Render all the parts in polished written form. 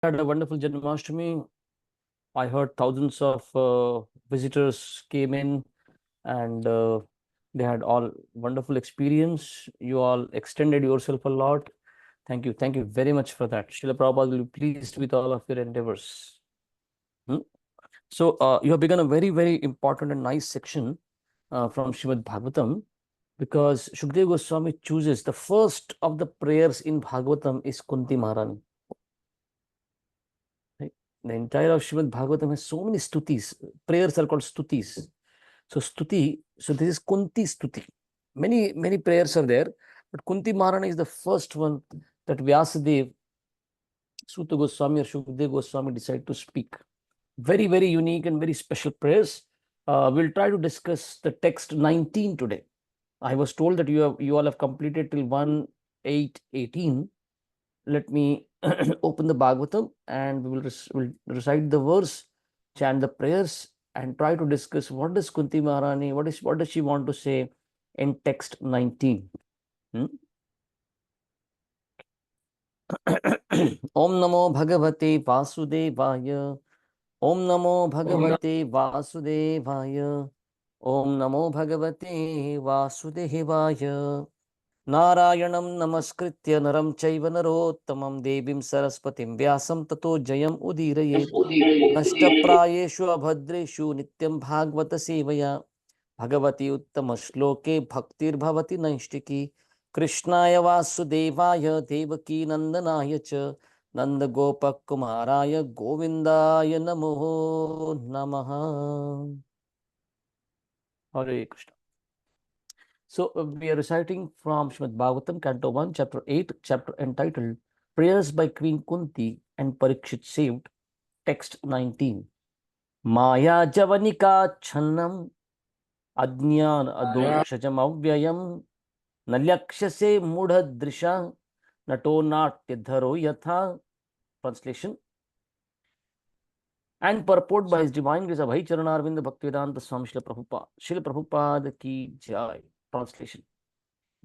had a wonderful Janmashtami. I heard thousands of visitors came in and they had all wonderful experience. You all extended yourself a lot. Thank you. Thank you very much for that. Srila Prabhupada will be pleased with all of your endeavors. Hmm? So you have begun a very, very important and nice section from Srimad Bhagavatam, because Shukdev Goswami chooses the first of the prayers in Bhagavatam is Kunti Maharani. Right? The entire of Srimad Bhagavatam has so many stutis. Prayers are called stutis. So stuti, so this is Kunti stuti. Many prayers are there, but Kunti Maharani is the first one that Vyasadeva, Suta Goswami or Shukdev Goswami decide to speak. Very, very unique and very special prayers. We'll try to discuss the text 19 today. I was told that you all have completed till 1:8:18. Let me open the Bhagavatam and we'll recite the verse, chant the prayers, and try to discuss what does Kunti Maharani, what does she want to say in text 19. Om Namo Bhagavate Vasudevaya. Om Namo Bhagavate Vasudevaya. Om Namo Bhagavate Vasudevaya. नारायणं नमस्कृत्य नरं चैव नरोत्तमं देवीं सरस्वतीं व्यासं ततो जयम् उदीरयेत् नष्टप्रायेषु अभद्रेषु नित्यं भागवत सेवया भगवती उत्तमश्लोके भक्तिर्भवति नैष्टिकी कृष्णाय वासुदेवाय देवकी नंदनाय च नंदगोपकुमाराय गोविंदाय नमो नमः। हरे Krishna. So we are reciting from Srimad Bhagavatam, Canto 1, Chapter 8, chapter entitled Prayers by Queen Kunti and Parikshit Saved, text 19. Maya Javanika Channam Adnyan Adokshajam Avyayam Nalyakshase Mudha Drisha Nato Natyadharo Yatha. Translation and purport by His Divine Grace Abhay Charanarvinda Bhaktivedanta Swami Srila Prabhupada. Srila Prabhupada ki jai. Translation.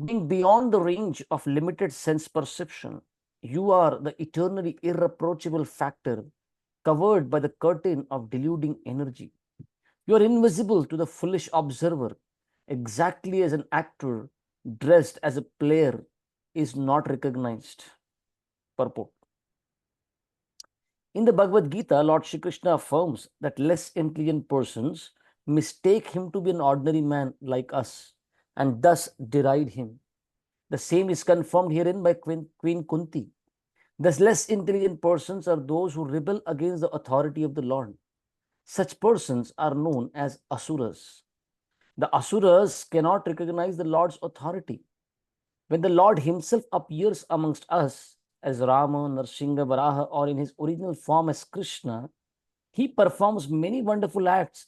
Being beyond the range of limited sense perception, you are the eternally irreproachable factor covered by the curtain of deluding energy. You are invisible to the foolish observer, exactly as an actor dressed as a player is not recognized. Purport. In the Bhagavad Gita, Lord Shri Krishna affirms that less intelligent persons mistake him to be an ordinary man like us and thus deride him. The same is confirmed herein by Queen Kunti. Thus, less intelligent persons are those who rebel against the authority of the Lord. Such persons are known as asuras. The asuras cannot recognize the Lord's authority. When the Lord himself appears amongst us as Rama, Narsingha, Varaha, or in his original form as Krishna, he performs many wonderful acts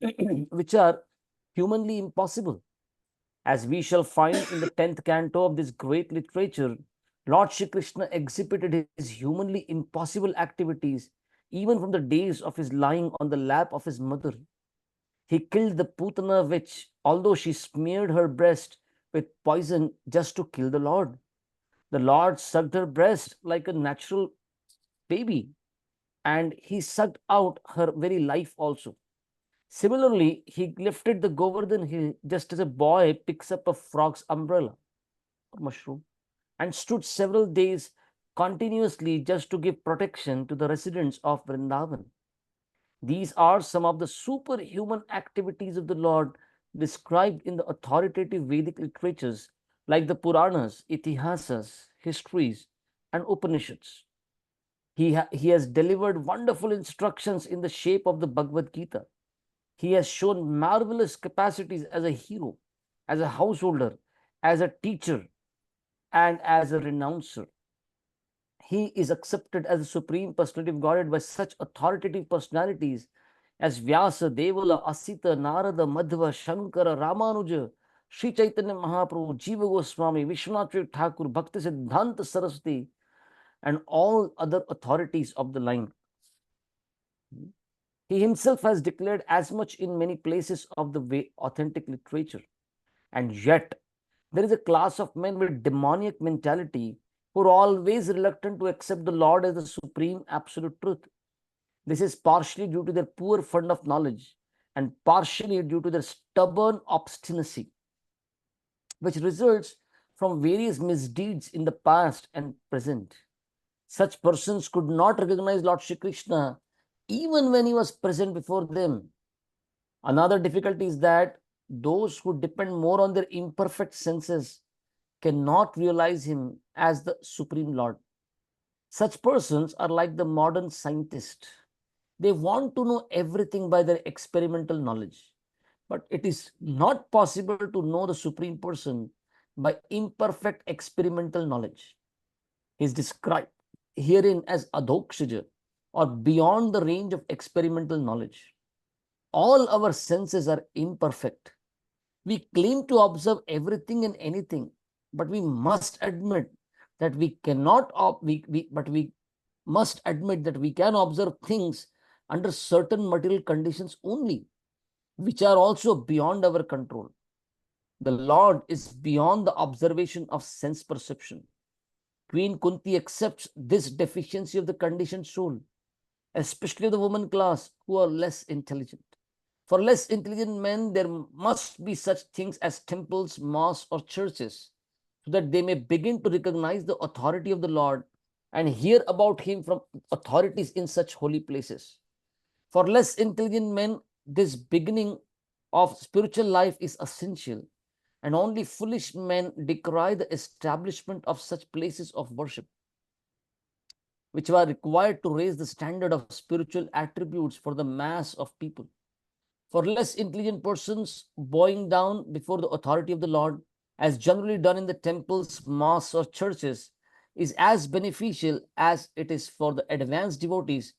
which are humanly impossible. As we shall find in the 10th canto of this great literature, Lord Shri Krishna exhibited his humanly impossible activities even from the days of his lying on the lap of his mother. He killed the Putana witch, although she smeared her breast with poison just to kill the Lord. The Lord sucked her breast like a natural baby, and he sucked out her very life also. Similarly, he lifted the Govardhan hill just as a boy picks up a frog's umbrella or mushroom and stood several days continuously just to give protection to the residents of Vrindavan. These are some of the superhuman activities of the Lord described in the authoritative Vedic literatures like the Puranas, Itihasas, histories, and Upanishads. He has delivered wonderful instructions in the shape of the Bhagavad Gita. He has shown marvelous capacities as a hero, as a householder, as a teacher, and as a renouncer. He is accepted as the Supreme Personality of Godhead by such authoritative personalities as Vyasa, Devala, Asita, Narada, Madhva, Shankara, Ramanuja, Sri Chaitanya Mahaprabhu, Jiva Goswami, Vishwanath Thakur, Bhakti Siddhanta Saraswati, and all other authorities of the line. He himself has declared as much in many places of the authentic literature. And yet, there is a class of men with demoniac mentality who are always reluctant to accept the Lord as the supreme absolute truth. This is partially due to their poor fund of knowledge and partially due to their stubborn obstinacy, which results from various misdeeds in the past and present. Such persons could not recognize Lord Shri Krishna even when he was present before them. Another difficulty is that those who depend more on their imperfect senses cannot realize him as the Supreme Lord. Such persons are like the modern scientist. They want to know everything by their experimental knowledge. But it is not possible to know the Supreme Person by imperfect experimental knowledge. He is described herein as adhokshaja, or beyond the range of experimental knowledge. All our senses are imperfect. We claim to observe everything and anything, but we must admit that we cannot, but we must admit that we can observe things under certain material conditions only, which are also beyond our control. The Lord is beyond the observation of sense perception. Queen Kunti accepts this deficiency of the conditioned soul, especially the woman class who are less intelligent. For less intelligent men, there must be such things as temples, mosques, or churches, so that they may begin to recognize the authority of the Lord and hear about him from authorities in such holy places. For less intelligent men, this beginning of spiritual life is essential, and only foolish men decry the establishment of such places of worship, which are required to raise the standard of spiritual attributes for the mass of people. For less intelligent persons, bowing down before the authority of the Lord, as generally done in the temples, mosques, or churches, is as beneficial as it is for the advanced devotees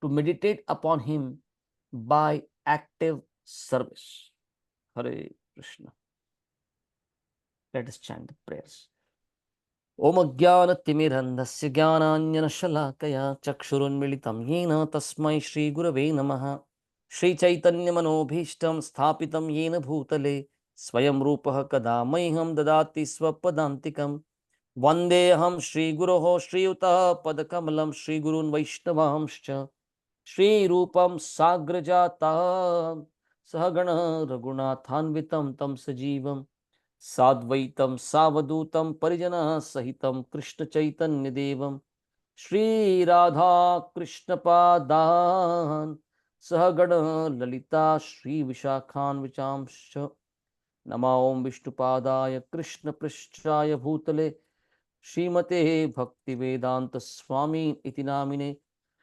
to meditate upon him by active service. Hare Krishna. Let us chant the prayers. Om Ajnana-timirandhasya Jnananjana-shalakaya Chakshurunmilitam Yena Tasmai Shri Gurave Namaha. Shri Chaitanya Manobhishtam Sthapitam Yena Bhutale Swayam Rupaha Kada Maiham Dadati Swapadantikam Vandeham Shri Guroho Shri Uta Padakamalam Shri Gurun Vaishnavamscha Shri Rupam Sagrajata Sahagana Raghunathanvitam Tam Sajivam Sadvaitam Savadutam Parijana Sahitam Krishna Chaitanya Devam Shri Radha Krishna Padan Sahagana Lalita Shri Vishakhan Vichamsha Nama Om Vishnupadaya Krishna Prishchaya Bhutale Srimate Bhakti Vedanta Swami Iti Namine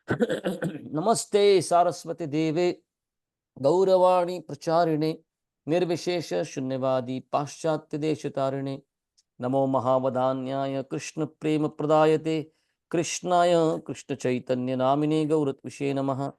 Namaste Saraswati Deve Gauravani Pracharine Nirvishesha Shunyavadi Paschatya Deshatarine Namo Mahavadanyaya Krishna Prema Pradayate Krishnaya Krishna Chaitanya Namine Gaurat Vishe Namaha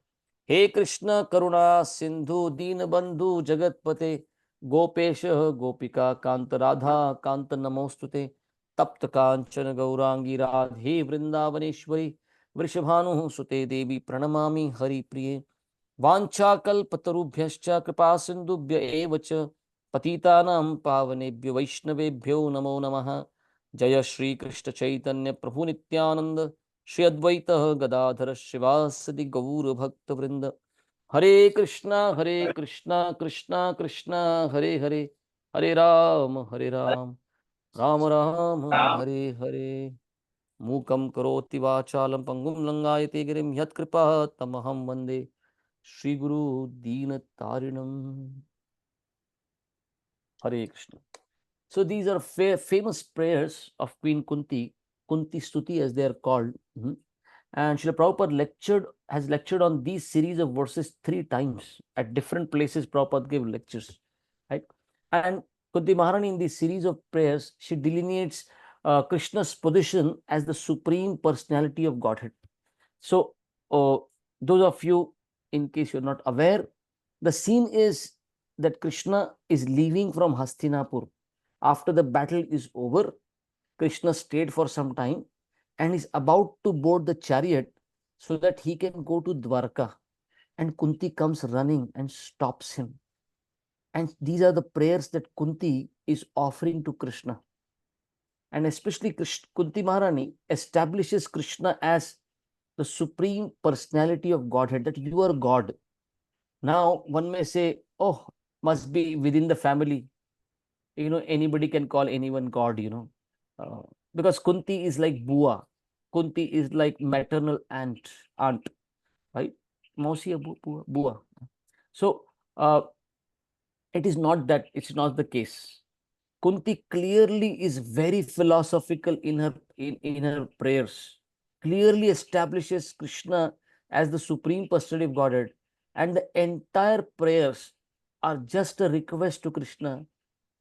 He Krishna Karuna Sindhu Deenabandhu Jagatpate Gopesha Gopika Kanta Radha Kanta Namostute Tapta Kanchana Gaurangi Radhe Vrindavaneshwari Vrishabhanu Sute Devi Pranamami Hari Priye वाञ्छाकल्पतरुभ्यश्च कृपासिन्धुभ्य एव च पतितानां पावनेभ्यो वैष्णवेभ्यो नमो नमः जय श्री कृष्ण चैतन्य प्रभु नित्यानंद श्री अद्वैत गदाधर शिवासदि गौर भक्त वृंद हरे कृष्णा कृष्णा कृष्णा हरे हरे हरे राम राम राम हरे हरे मूकं करोति वाचालं पंगुं लंगायते गिरिं यत्कृपा तमहं वन्दे Shri Guru Dina Tarinam. Hare Krishna. So these are famous prayers of Queen Kunti, Kunti Stuti as they are called. And Srila Prabhupada has lectured on these series of verses 3 times at different places. Prabhupada gave lectures, right? And Kunti Maharani in this series of prayers, she delineates Krishna's position as the supreme personality of Godhead. So those of you, in case you're not aware, the scene is that Krishna is leaving from Hastinapur. After the battle is over, Krishna stayed for some time and is about to board the chariot so that he can go to Dwarka. And Kunti comes running and stops him. And these are the prayers that Kunti is offering to Krishna. and especially Kunti Maharani establishes Krishna as the supreme personality of Godhead, that you are God. Now, one may say, oh, must be within the family. Anybody can call anyone God. Uh, because Kunti is like Bua. Kunti is like maternal aunt, right? Mausi or Bua, Bua. So, it is not that, it's not the case. Kunti clearly is very philosophical in her prayers, clearly establishes Krishna as the supreme personality of Godhead, and the entire prayers are just a request to Krishna,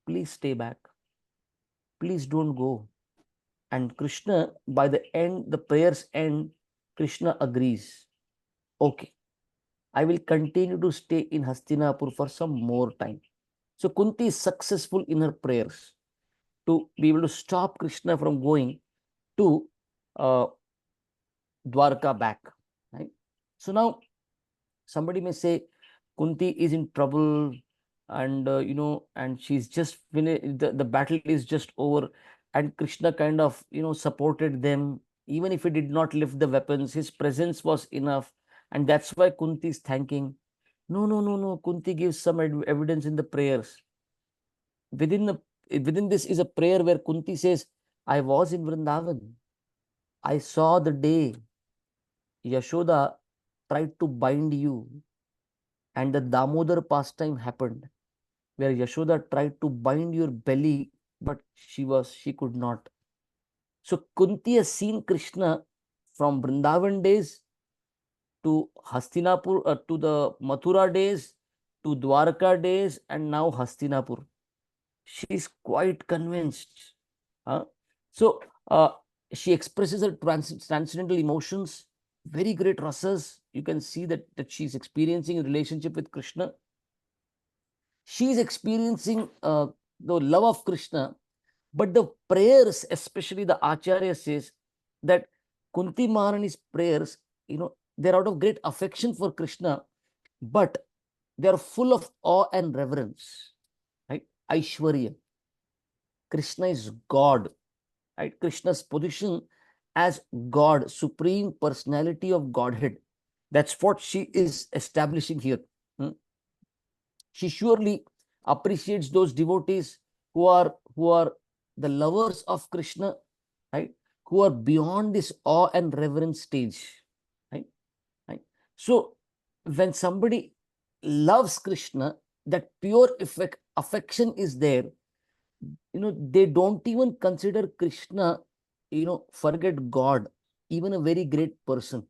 please stay back, please don't go. And Krishna, by the end, the prayers end, Krishna agrees. Okay, I will continue to stay in Hastinapur for some more time. So Kunti is successful in her prayers to be able to stop Krishna from going to uh, Dwarka back. Right? So now somebody may say Kunti is in trouble, and and she's just finished, the battle is just over, and Krishna kind of supported them. Even if he did not lift the weapons, his presence was enough, and that's why Kunti is thanking. No, no, no, no. Kunti gives some evidence in the prayers. Within the within this is a prayer where Kunti says, I was in Vrindavan. I saw the day Yashoda tried to bind you, and the Damodar pastime happened, where Yashoda tried to bind your belly, but she could not. So Kunti has seen Krishna from Vrindavan days to Hastinapur, to the Mathura days, to Dwarka days, and now Hastinapur. She is quite convinced. Huh? So she expresses her transcendental emotions, very great rasas. You can see that she's experiencing a relationship with Krishna. She is experiencing the love of Krishna, but the prayers, especially the Acharya says that Kunti Maharani's prayers, they're out of great affection for Krishna, but they are full of awe and reverence. Right? Aishwarya. Krishna is God. Right? Krishna's position as God, supreme personality of Godhead. That's what she is establishing here. Hmm? She surely appreciates those devotees who are the lovers of Krishna, right? Who are beyond this awe and reverence stage, right? Right. So when somebody loves Krishna, that pure affection is there. They don't even consider Krishna, forget God, even a very great person.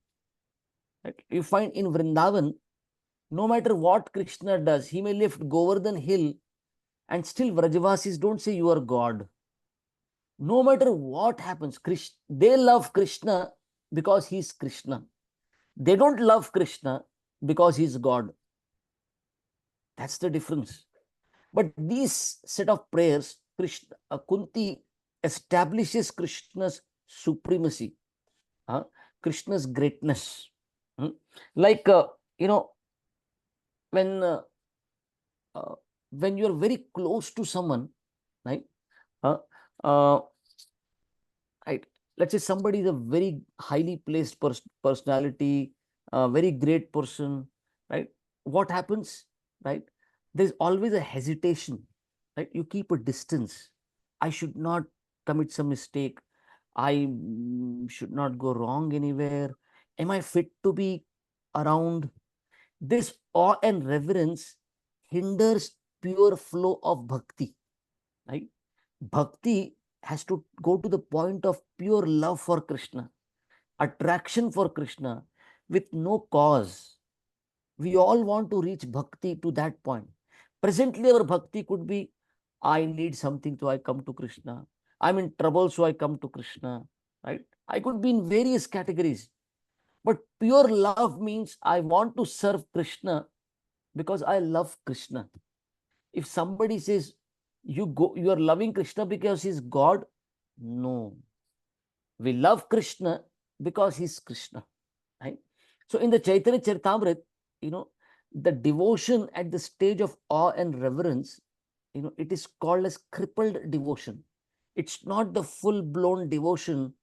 Right? You find in Vrindavan, no matter what Krishna does, he may lift Govardhan hill, and still Vrajavasis don't say you are God. No matter what happens, they love Krishna because he's Krishna. They don't love Krishna because he's God. That's the difference. But these set of prayers, Kunti establishes Krishna's supremacy, huh? Krishna's greatness. Hmm? Like, when uh, when you're very close to someone, right? Uh, uh, right. Let's say somebody is a very highly placed personality, a very great person, right? What happens, right? There's always a hesitation, right? You keep a distance. I should not commit some mistake. I should not go wrong anywhere. Am I fit to be around? This awe and reverence hinders pure flow of bhakti, right? Bhakti has to go to the point of pure love for Krishna, attraction for Krishna with no cause. We all want to reach bhakti to that point. Presently, our bhakti could be, I need something, so I come to Krishna. I'm in trouble, so I come to Krishna. Right? I could be in various categories. But pure love means I want to serve Krishna because I love Krishna. If somebody says you are loving Krishna because he's God, no. We love Krishna because he's Krishna. Right? So in the Chaitanya Charitamrita, the devotion at the stage of awe and reverence, it is called as crippled devotion. It's not the full-blown devotion,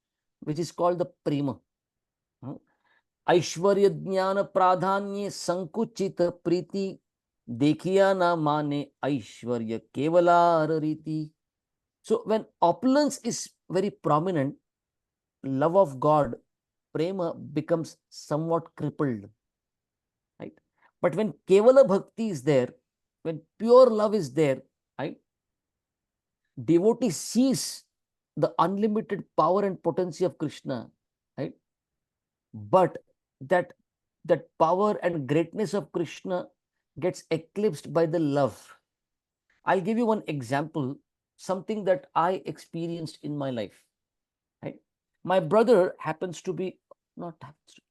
which is called the prema. ऐश्वर्य ज्ञान प्राधान्य संकुचित प्रीति देखिया ना माने ऐश्वर्य Kevlar रीति. So when opulence is very prominent, love of God, prema, becomes somewhat crippled, right? But when kevala bhakti is there, when pure love is there, right, devotee sees the unlimited power and potency of Krishna, right? But that power and greatness of Krishna gets eclipsed by the love. I'll give you one example, something that I experienced in my life. Right? My brother happens to be not happens to,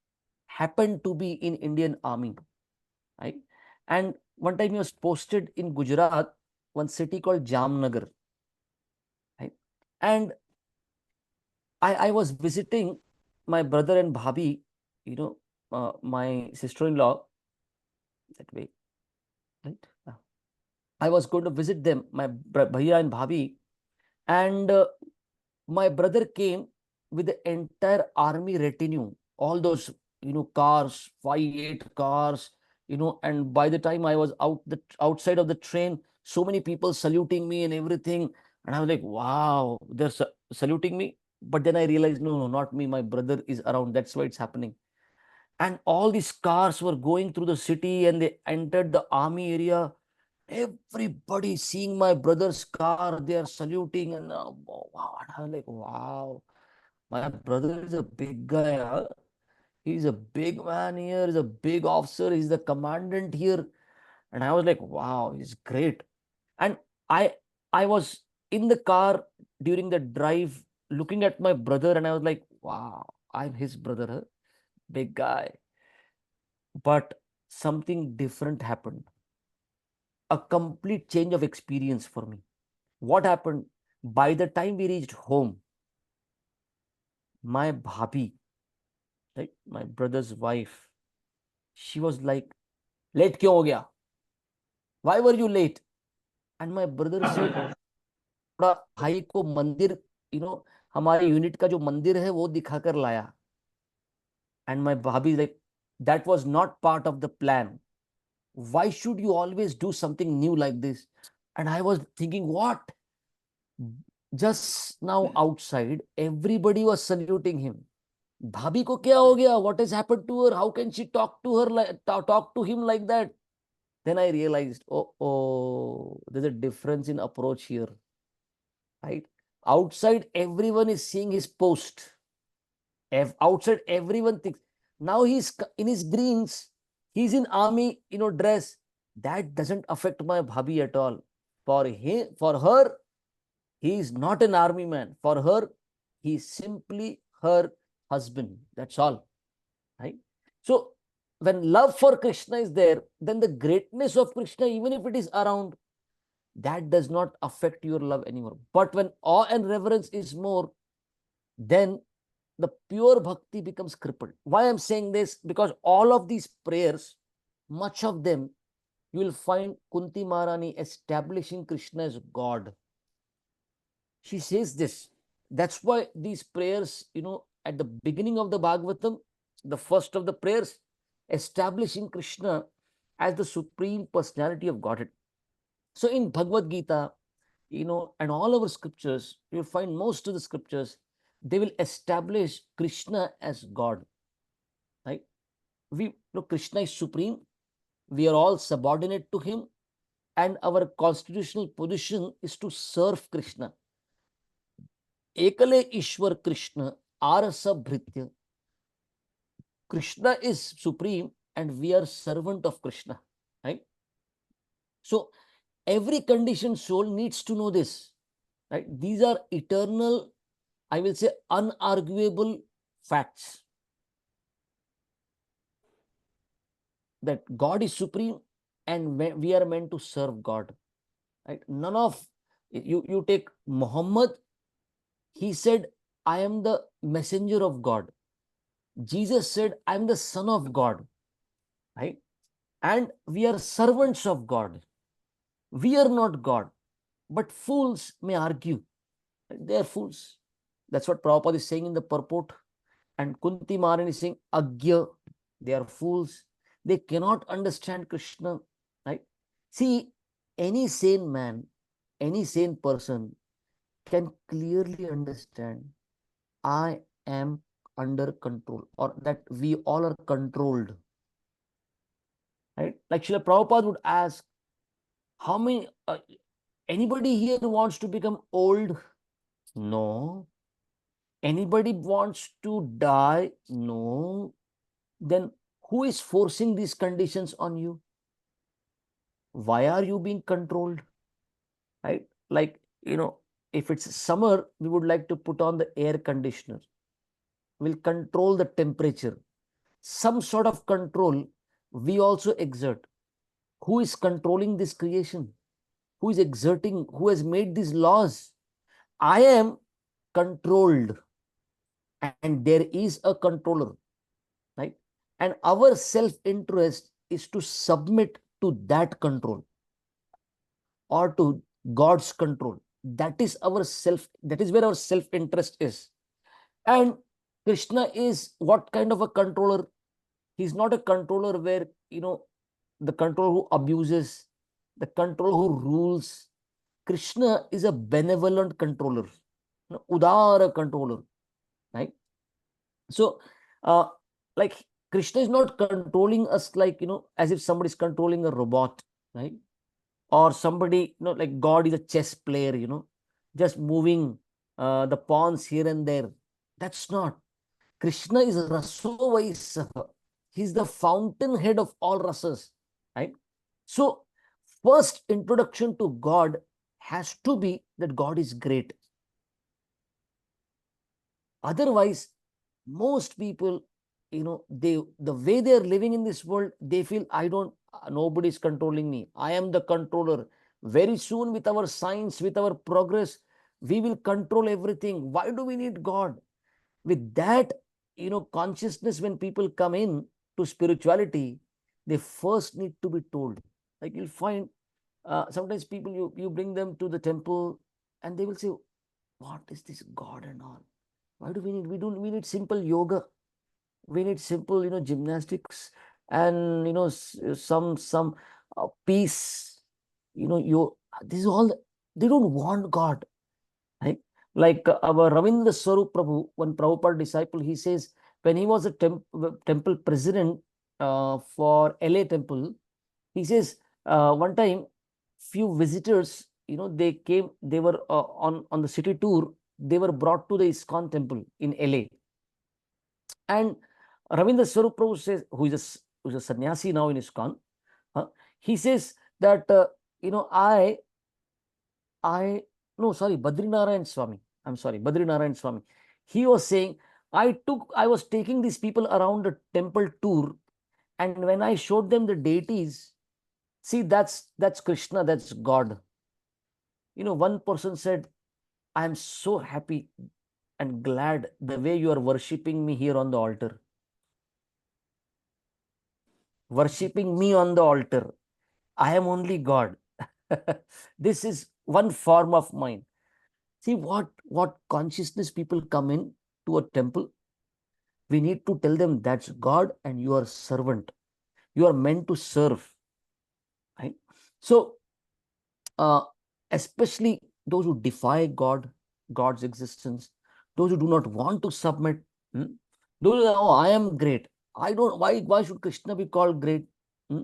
happened to be in Indian Army, right? And one time he was posted in Gujarat, one city called Jamnagar, right? And I was visiting my brother and bhabi, my sister-in-law that way, right? I was going to visit them, my bhaiya and bhabi, and my brother came with the entire army retinue, all those cars, 5, 8 cars, and by the time I was outside of the train, so many people saluting me and everything, and I was like, wow, they're saluting me. But then I realized, no, no, not me. My brother is around. That's why it's happening. And all these cars were going through the city, and they entered the army area. Everybody seeing my brother's car, they are saluting, and wow, and I'm like, wow, my brother is a big guy. Huh? He's a big man here. He's a big officer. He's the commandant here. And I was like, wow, he's great. And I I was in the car during the drive looking at my brother, and I was like, wow, I'm his brother, huh? Big guy. But something different happened. A complete change of experience for me. What happened? By the time we reached home, my bhabhi, right, my brother's wife, she was like, late क्यों हो गया? Why were you late? And my brother said, थोड़ा भाई को मंदिर, you know, हमारे unit का जो मंदिर है वो दिखाकर लाया. And my bhabhi is like, that was not part of the plan. Why should you always do something new like this? And I was thinking, what? Just now outside, everybody was saluting him. Bhabhi ko kya ho gaya? What has happened to her? How can she talk to her like talk to him like that? Then I realized, oh, there's a difference in approach here, right? Outside, everyone is seeing his post. Outside, everyone thinks now he's in his greens, he's in army, dress. That doesn't affect my bhabhi at all. For her, he is not an army man. For her, he is simply her husband. That's all. Right? So, when love for Krishna is there, then the greatness of Krishna, even if it is around, that does not affect your love anymore. But when awe and reverence is more, then the pure bhakti becomes crippled. Why I'm saying this? Because all of these prayers, much of them, you will find Kunti Maharani establishing Krishna as God. She says this. That's why these prayers, at the beginning of the Bhagavatam, the first of the prayers, establishing Krishna as the supreme personality of Godhead. So in Bhagavad Gita, and all our scriptures, you'll find most of the scriptures, they will establish Krishna as God. Right? Krishna is supreme. We are all subordinate to him, and our constitutional position is to serve Krishna. Ekale Ishwar Krishna Arasa Bhritya. Krishna is supreme and we are servant of Krishna. Right? So every conditioned soul needs to know this. Right? These are eternal, I will say, unarguable facts. That God is supreme and we are meant to serve God. Right? None of you take Muhammad, he said, I am the messenger of God. Jesus said, I am the son of God. Right? And we are servants of God. We are not God. But fools may argue. They are fools. That's what Prabhupada is saying in the purport. And Kuntī Maharani is saying, Agya, they are fools. They cannot understand Krishna. Right? See, any sane man, any sane person can clearly understand I am under control, or that we all are controlled. Right? Like Srila Prabhupada would ask, how many, anybody here wants to become old? No. Anybody wants to die? No. Then who is forcing these conditions on you? Why are you being controlled? Right? Like, if it's summer, we would like to put on the air conditioner. We'll control the temperature. Some sort of control we also exert. Who is controlling this creation? Who is exerting? Who has made these laws? I am controlled, and there is a controller, right? And our self-interest is to submit to that control or to God's control. That is where our self-interest is. And Krishna is what kind of a controller? He's not a controller where, the controller who abuses, the controller who rules. Krishna is a benevolent controller, Udara controller, right? So, like Krishna is not controlling us like, as if somebody is controlling a robot, right? Or somebody, like God is a chess player, just moving the pawns here and there. That's not. Krishna is Raso Vaisaha. He's the fountainhead of all rasas, right? So, first introduction to God has to be that God is great. Otherwise, most people, the way they are living in this world, they feel nobody is controlling me. I am the controller. Very soon, with our science, with our progress, we will control everything. Why do we need God? With that, consciousness, when people come in to spirituality, they first need to be told. Like you'll find sometimes people, you bring them to the temple and they will say, what is this God and all? Why do we need simple yoga. We need simple, gymnastics and, some peace. This is all, they don't want God. Right? Like our Ravindra Swarup Prabhu, one Prabhupada disciple, he says, when he was a temple president for LA temple, he says, one time, few visitors, they came, they were on the city tour, they were brought to the ISKCON temple in LA. And Ravindra Swarup Prabhu says, who's a sannyasi now in ISKCON, he says that, no, sorry, Badrinarayan Swami. I'm sorry, Badrinarayan Swami. He was saying, I was taking these people around the temple tour, and when I showed them the deities, see, that's Krishna, that's God. One person said, I am so happy and glad the way you are worshipping me here on the altar. Worshipping me on the altar. I am only God. This is one form of mine. See what consciousness people come in to a temple. We need to tell them that's God and you are servant. You are meant to serve. Right? So, uh, especially those who defy God's existence, those who do not want to submit, those who, oh, I am great. I don't, why should Krishna be called great? Hmm?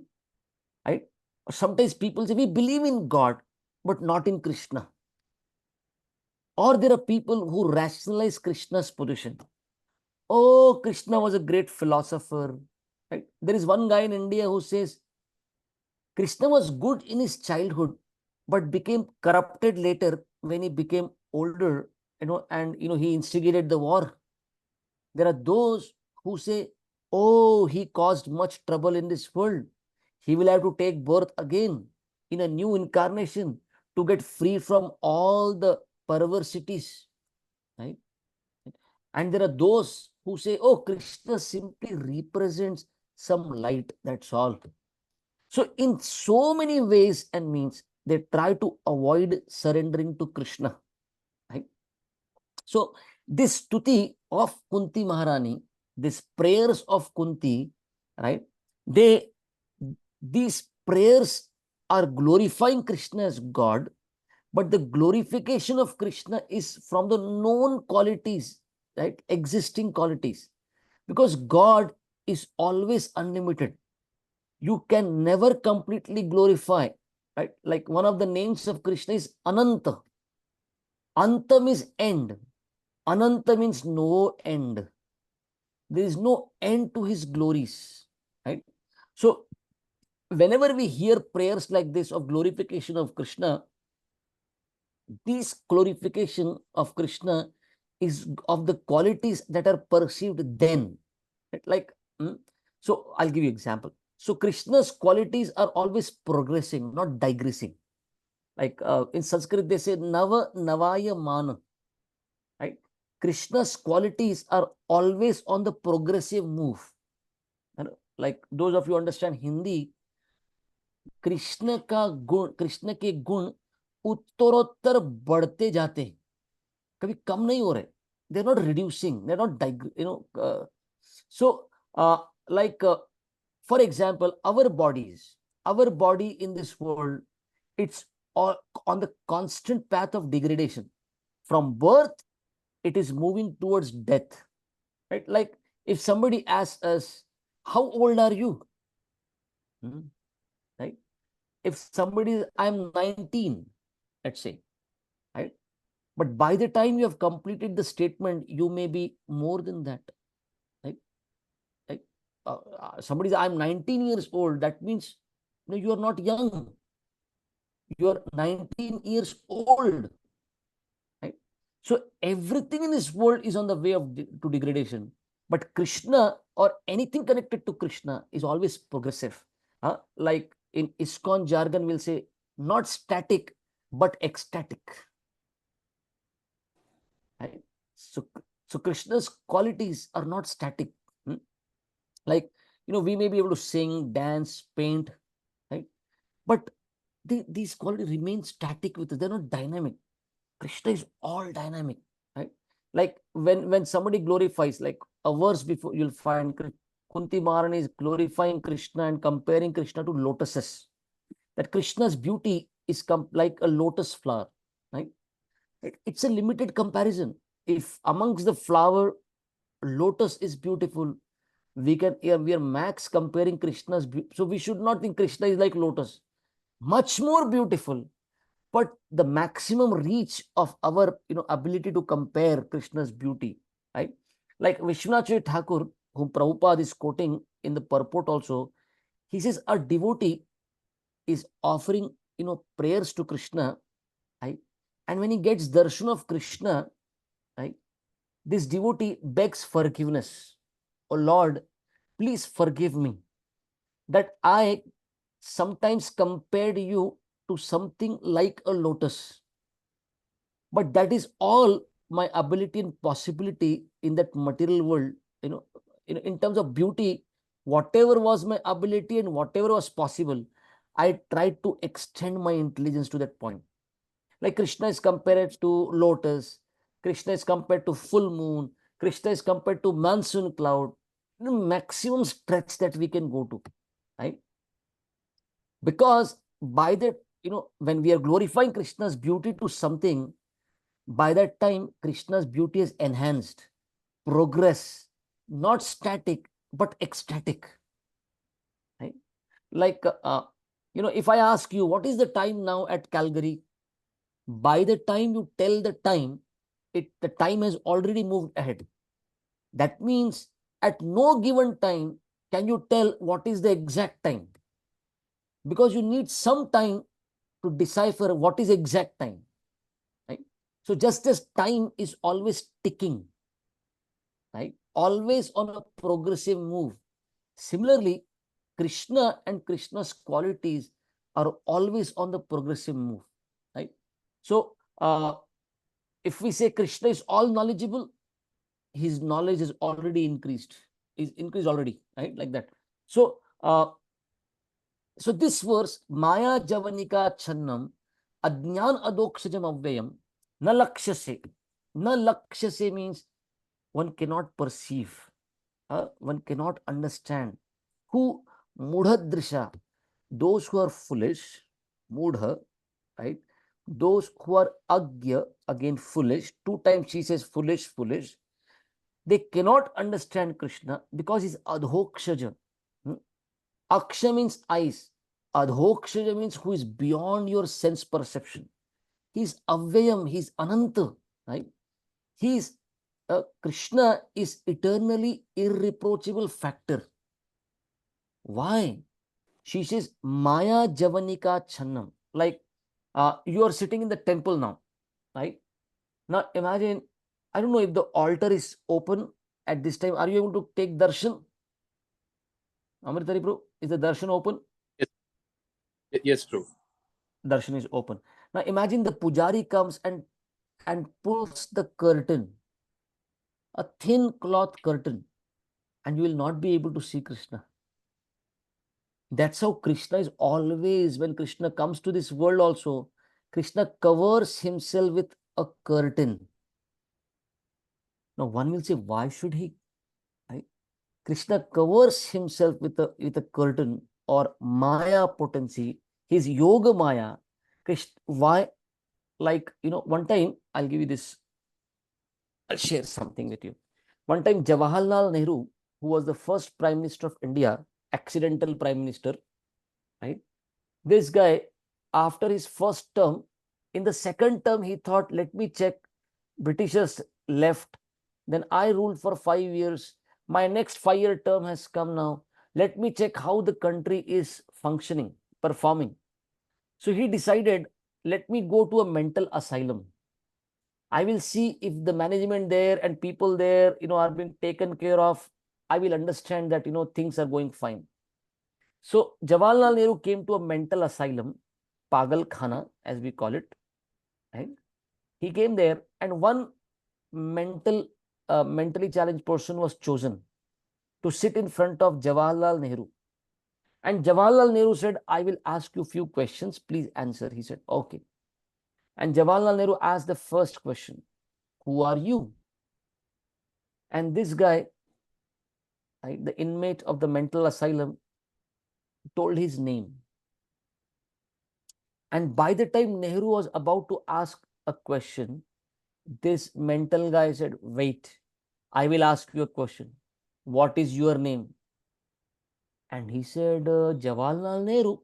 Right? Sometimes people say, we believe in God, but not in Krishna. Or there are people who rationalize Krishna's position. Oh, Krishna was a great philosopher. Right? There is one guy in India who says Krishna was good in his childhood, but became corrupted later when he became older, and he instigated the war. There are those who say, oh, he caused much trouble in this world. He will have to take birth again in a new incarnation to get free from all the perversities. Right? And there are those who say, oh, Krishna simply represents some light, that's all. So, in so many ways and means, they try to avoid surrendering to Krishna. Right? So this stuti of Kunti Maharani, these prayers of Kunti, right? These prayers are glorifying Krishna as God, but the glorification of Krishna is from the known qualities, right? Existing qualities. Because God is always unlimited. You can never completely glorify, right? Like one of the names of Krishna is Ananta. Anta means end. Ananta means no end. There is no end to his glories, right? So whenever we hear prayers like this of glorification of Krishna, this glorification of Krishna is of the qualities that are perceived then. Right? Like, so I'll give you example. So Krishna's qualities are always progressing, not digressing. Like in Sanskrit, they say Nava Navaya Mana. Right? Krishna's qualities are always on the progressive move. And like those of you understand Hindi, Krishna के गुण उत्तरोत्तर बढ़ते जाते हैं, कभी कम नहीं हो रहे. They are not reducing, they are not so like for example, our body in this world, it's all on the constant path of degradation. From birth it is moving towards death, right? Like if somebody asks us, how old are you? Right? If somebody, I'm 19, let's say, right? But by the time you have completed the statement, you may be more than that, right? Like somebody says, I'm 19 years old. That means no, you are not young. You are 19 years old, right? So everything in this world is on the way of to degradation. But Krishna or anything connected to Krishna is always progressive. Like in ISKCON jargon, we'll say not static, but ecstatic. Right? So, so Krishna's qualities are not static. Like, we may be able to sing, dance, paint, right? But these qualities remain static with us. They're not dynamic. Krishna is all dynamic, right? Like when somebody glorifies, like a verse before, you'll find Kunti Maharani is glorifying Krishna and comparing Krishna to lotuses. That Krishna's beauty is like a lotus flower, right? It's a limited comparison. If amongst the flower, lotus is beautiful, we are max comparing Krishna's beauty. So we should not think Krishna is like lotus. Much more beautiful. But the maximum reach of our ability to compare Krishna's beauty, right? Like Vishwanath Thakur, whom Prabhupada is quoting in the purport also, he says a devotee is offering prayers to Krishna, right? And when he gets darshan of Krishna, right, this devotee begs forgiveness. Oh Lord, please forgive me that I sometimes compared you to something like a lotus. But that is all my ability and possibility in that material world. In terms of beauty, whatever was my ability and whatever was possible, I tried to extend my intelligence to that point. Like Krishna is compared to lotus, Krishna is compared to full moon, Krishna is compared to monsoon cloud, the maximum stretch that we can go to, right? Because by that, when we are glorifying Krishna's beauty to something, by that time, Krishna's beauty is enhanced, progress, not static, but ecstatic, right? Like, if I ask you, what is the time now at Calgary? By the time you tell the time, the time has already moved ahead. That means at no given time can you tell what is the exact time, because you need some time to decipher what is exact time, right? So just as time is always ticking, right, always on a progressive move, similarly Krishna and Krishna's qualities are always on the progressive move, right? So if we say Krishna is all knowledgeable, his knowledge is already increased, is increased already, right? Like that. So so this verse, Maya Javanika Channam Adnyan Adokshajam Avyayam Na Lakshase. Na lakshyase means one cannot perceive, one cannot understand. Who? Mudhadrisha, those who are foolish, mudha, right? Those who are agya, again foolish. Two times she says foolish, foolish. They cannot understand Krishna because he's adhokshaja. Hmm? Aksha means eyes. Adhokshaja means who is beyond your sense perception. He's avyayam, he's ananta, right? He's Krishna is eternally irreproachable factor. Why? She says Maya Javanika Channam. Like you are sitting in the temple now, right? Now imagine, I don't know if the altar is open at this time. Are you able to take darshan? Amritari bro, is the darshan open? Yes, yes, bro. Darshan is open. Now imagine the pujari comes and pulls the curtain, a thin cloth curtain, and you will not be able to see Krishna. That's how Krishna is always, when Krishna comes to this world also, Krishna covers himself with a curtain. Now one will say, why should he? Right? Krishna covers himself with a curtain or Maya potency, his yoga Maya. Krishna, why? Like, one time, I'll give you this, I'll share something with you. One time, Jawaharlal Nehru, who was the first Prime Minister of India, accidental Prime Minister, right? This guy, after his first term, in the second term, he thought, let me check. Britishers left. Then I ruled for 5 years. My next 5-year term has come now. Let me check how the country is functioning, performing. So he decided, let me go to a mental asylum. I will see if the management there and people there, are being taken care of. I will understand that, things are going fine. So Jawaharlal Nehru came to a mental asylum, Pagal Khana, as we call it. Right? He came there, and one mentally challenged person was chosen to sit in front of Jawaharlal Nehru. And Jawaharlal Nehru said, I will ask you a few questions. Please answer. He said, okay. And Jawaharlal Nehru asked the first question, who are you? And this guy, right, the inmate of the mental asylum, told his name. And by the time Nehru was about to ask a question, this mental guy said, wait, I will ask you a question. What is your name? And he said, Jawaharlal Nehru.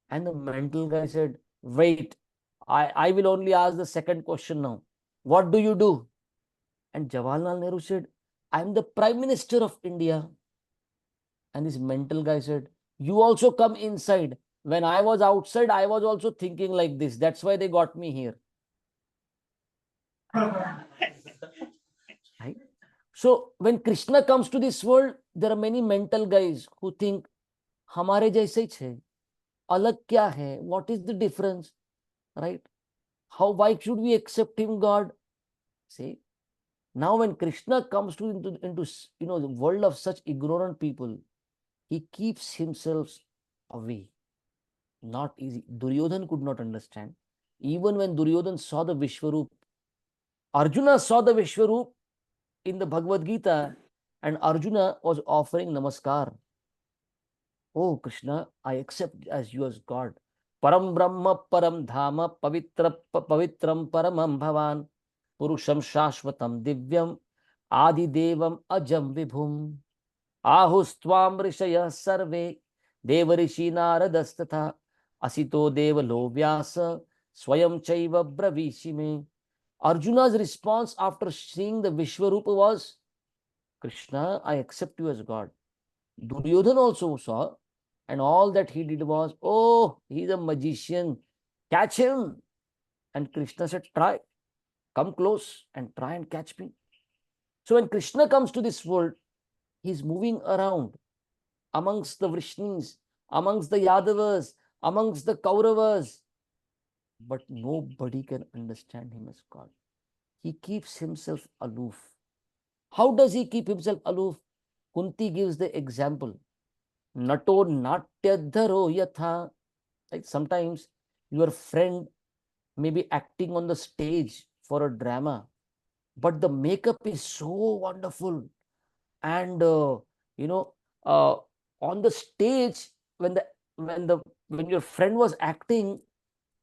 And the mental guy said, wait, I will only ask the second question now. What do you do? And Jawaharlal Nehru said, I'm the Prime Minister of India. And this mental guy said, you also come inside. When I was outside, I was also thinking like this. That's why they got me here. Right? So when Krishna comes to this world, there are many mental guys who think, हमारे जैसे ही छे, अलग क्या है? What is the difference? Right? Why should we accept him, God? See, now when Krishna comes into the world of such ignorant people, he keeps himself away. Not easy. Duryodhan could not understand. Even when Duryodhan saw the Vishwaroop, Arjuna saw the Vishwaroop in the Bhagavad Gita, and Arjuna was offering namaskar. Oh Krishna, I accept as you as God. Param Brahma, Param Dhama, Pavitram Paramam Bhavan, Purusham Shashvatam Divyam, Adi Devam Ajam Vibhum, Ahustvam Rishaya Sarve, Devarishi Naradastatha, Asito Devalo Vyasa, Swayam Chaiva Bravishime. Arjuna's response after seeing the Vishwarupa was, Krishna, I accept you as God. Duryodhan also saw, and all that he did was, oh, he's a magician, catch him. And Krishna said, try, come close and try and catch me. So when Krishna comes to this world, he's moving around amongst the Vrishnis, amongst the Yadavas, amongst the Kauravas, but nobody can understand him as God. He keeps himself aloof. How does he keep himself aloof? Kunti gives the example. Nato natyadharo yatha. Like sometimes your friend may be acting on the stage for a drama, but the makeup is so wonderful. And you know, uh, on the stage, when the when the when your friend was acting,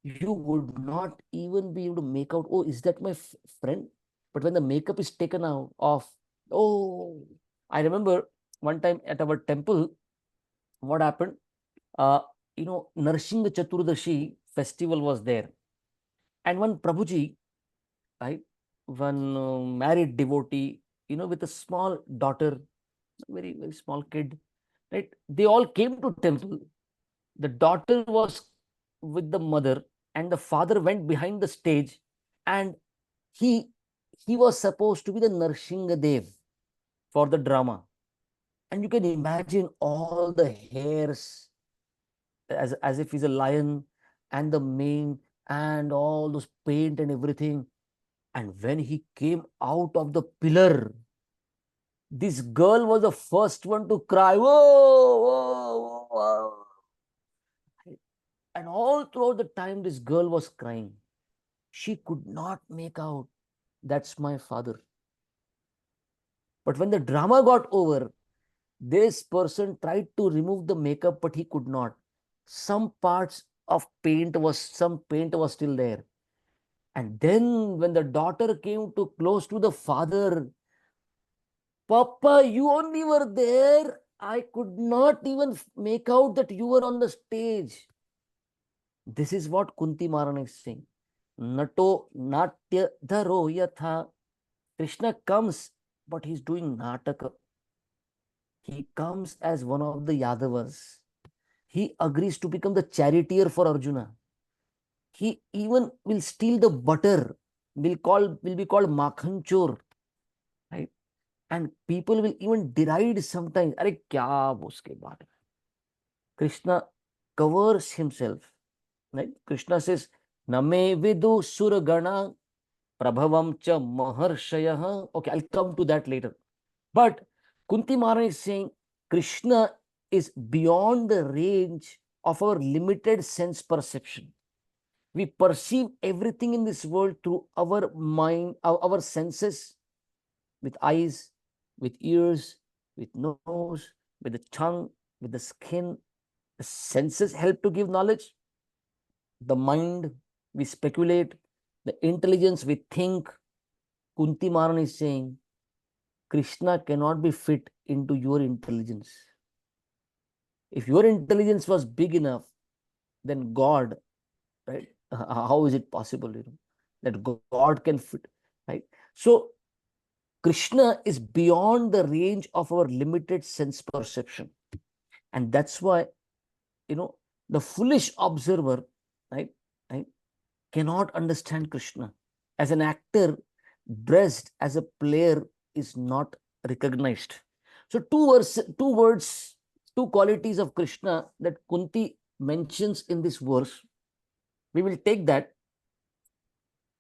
you would not even be able to make out, oh, is that my friend? But when the makeup is taken out off, oh, I remember one time at our temple, what happened? Uh, Narsinga Chaturdashi festival was there, and one Prabhuji, right, one married devotee, with a small daughter, very very small kid, right? They all came to temple. The daughter was with the mother, and the father went behind the stage, and he he was supposed to be the Narsingha Dev for the drama. And you can imagine all the hairs as if he's a lion, and the mane, and all those paint and everything. And when he came out of the pillar, this girl was the first one to cry, whoa, whoa, whoa. And all throughout the time, this girl was crying. She could not make out, that's my father. But when the drama got over, this person tried to remove the makeup, but he could not. Some paint was still there. And then when the daughter came to close to the father, Papa, you only were there. I could not even make out that you were on the stage. This is what Kunti Maharani is saying. Nato natya dharo yatha. Krishna comes, but he's doing nataka. He comes as one of the Yadavas. He agrees to become the charioteer for Arjuna. He even will steal the butter, will be called Makhanchor, right? And people will even deride sometimes. Are kya uske baare? Krishna covers himself, right? Krishna says, Name vidu surgana prabhavam cha maharshayah. Okay, I'll come to that later. But Kunti Maharani is saying Krishna is beyond the range of our limited sense perception. We perceive everything in this world through our mind, our senses, with eyes, with ears, with nose, with the tongue, with the skin. The senses help to give knowledge. The mind, we speculate. The intelligence, we think. Kunti Maharani is saying Krishna cannot be fit into your intelligence. If your intelligence was big enough, then God, right? How is it possible, that God can fit, right? So Krishna is beyond the range of our limited sense perception. And that's why, the foolish observer, right, right, cannot understand Krishna. As an actor, dressed as a player is not recognized. So two qualities of Krishna that Kunti mentions in this verse. We will take that.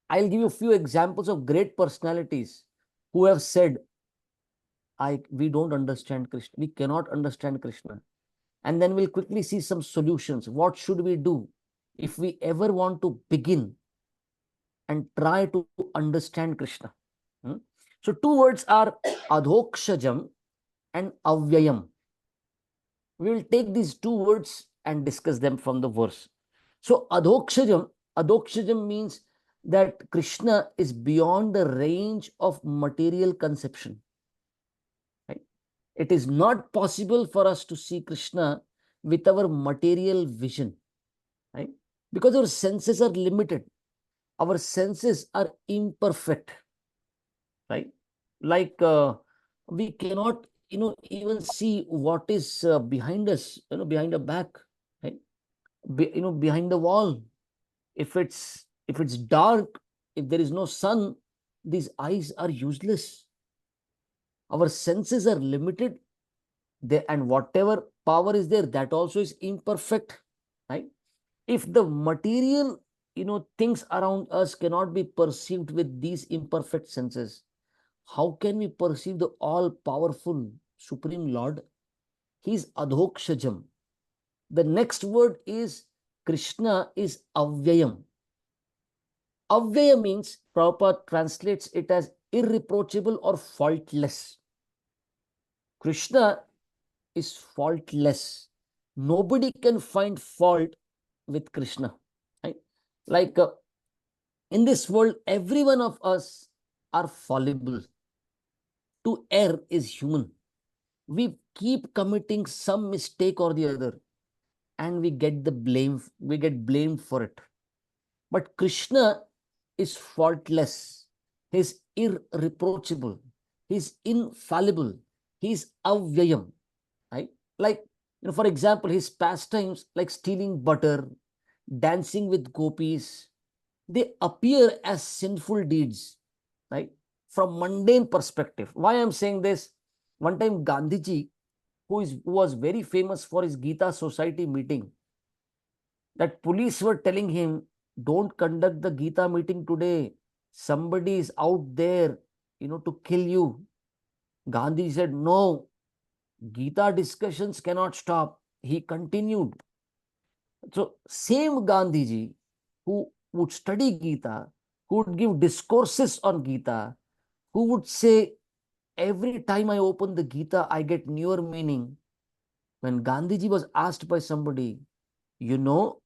I'll give you a few examples of great personalities who have said, we don't understand Krishna. We cannot understand Krishna. And then we'll quickly see some solutions. What should we do if we ever want to begin and try to understand Krishna? Hmm? So two words are adhokshajam and avyayam. We will take these two words and discuss them from the verse. So adhokshajam means that Krishna is beyond the range of material conception. Right? It is not possible for us to see Krishna with our material vision, right? Because our senses are limited. Our senses are imperfect, right? Like we cannot, even see what is behind us, behind the back, right? Behind the wall. If it's dark, if there is no sun, these eyes are useless. Our senses are limited. And whatever power is there, that also is imperfect, right? If the material, things around us cannot be perceived with these imperfect senses, how can we perceive the all powerful Supreme Lord? He's adhokshajam. The next word is Krishna is avyayam. Avyaya means, Prabhupada translates it as irreproachable or faultless. Krishna is faultless. Nobody can find fault with Krishna. Right? Like in this world, every one of us are fallible. To err is human. We keep committing some mistake or the other, and we get the blame. We get blamed for it. But Krishna is faultless. He's irreproachable. He's infallible. He's avyayam. Right? Like, for example, his pastimes like stealing butter, dancing with gopis, they appear as sinful deeds, right? From mundane perspective. Why I'm saying this? One time Gandhiji, who was very famous for his Gita Society meeting, that police were telling him, don't conduct the Gita meeting today. Somebody is out there, to kill you. Gandhi said, no, Gita discussions cannot stop. He continued. So, same Gandhiji who would study Gita, who would give discourses on Gita, who would say, every time I open the Gita, I get newer meaning. When Gandhiji was asked by somebody, you know,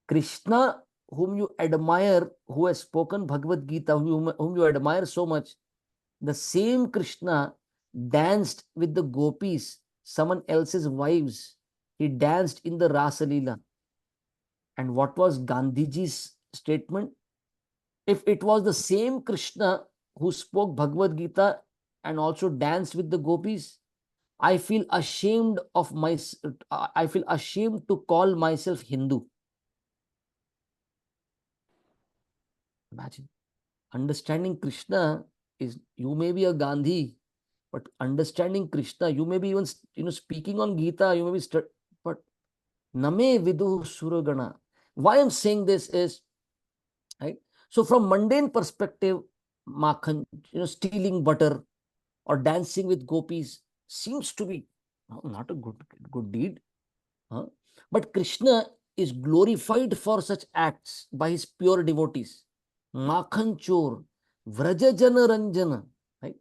Krishna, whom you admire, who has spoken Bhagavad Gita, whom you admire so much, the same Krishna danced with the gopis, someone else's wives. He danced in the Rasa Leela. And what was Gandhiji's statement? If it was the same Krishna who spoke Bhagavad Gita and also danced with the gopis, I feel ashamed of my. I feel ashamed to call myself Hindu. Imagine understanding Krishna is, you may be a Gandhi, but understanding Krishna, you may be even speaking on Gita, you may be but name vidu suragana. Why I'm saying this is, right? So from mundane perspective, makhan, stealing butter or dancing with gopis seems to be not a good deed. Huh? But Krishna is glorified for such acts by his pure devotees. Makhan chor, vrajajana ranjana. Right?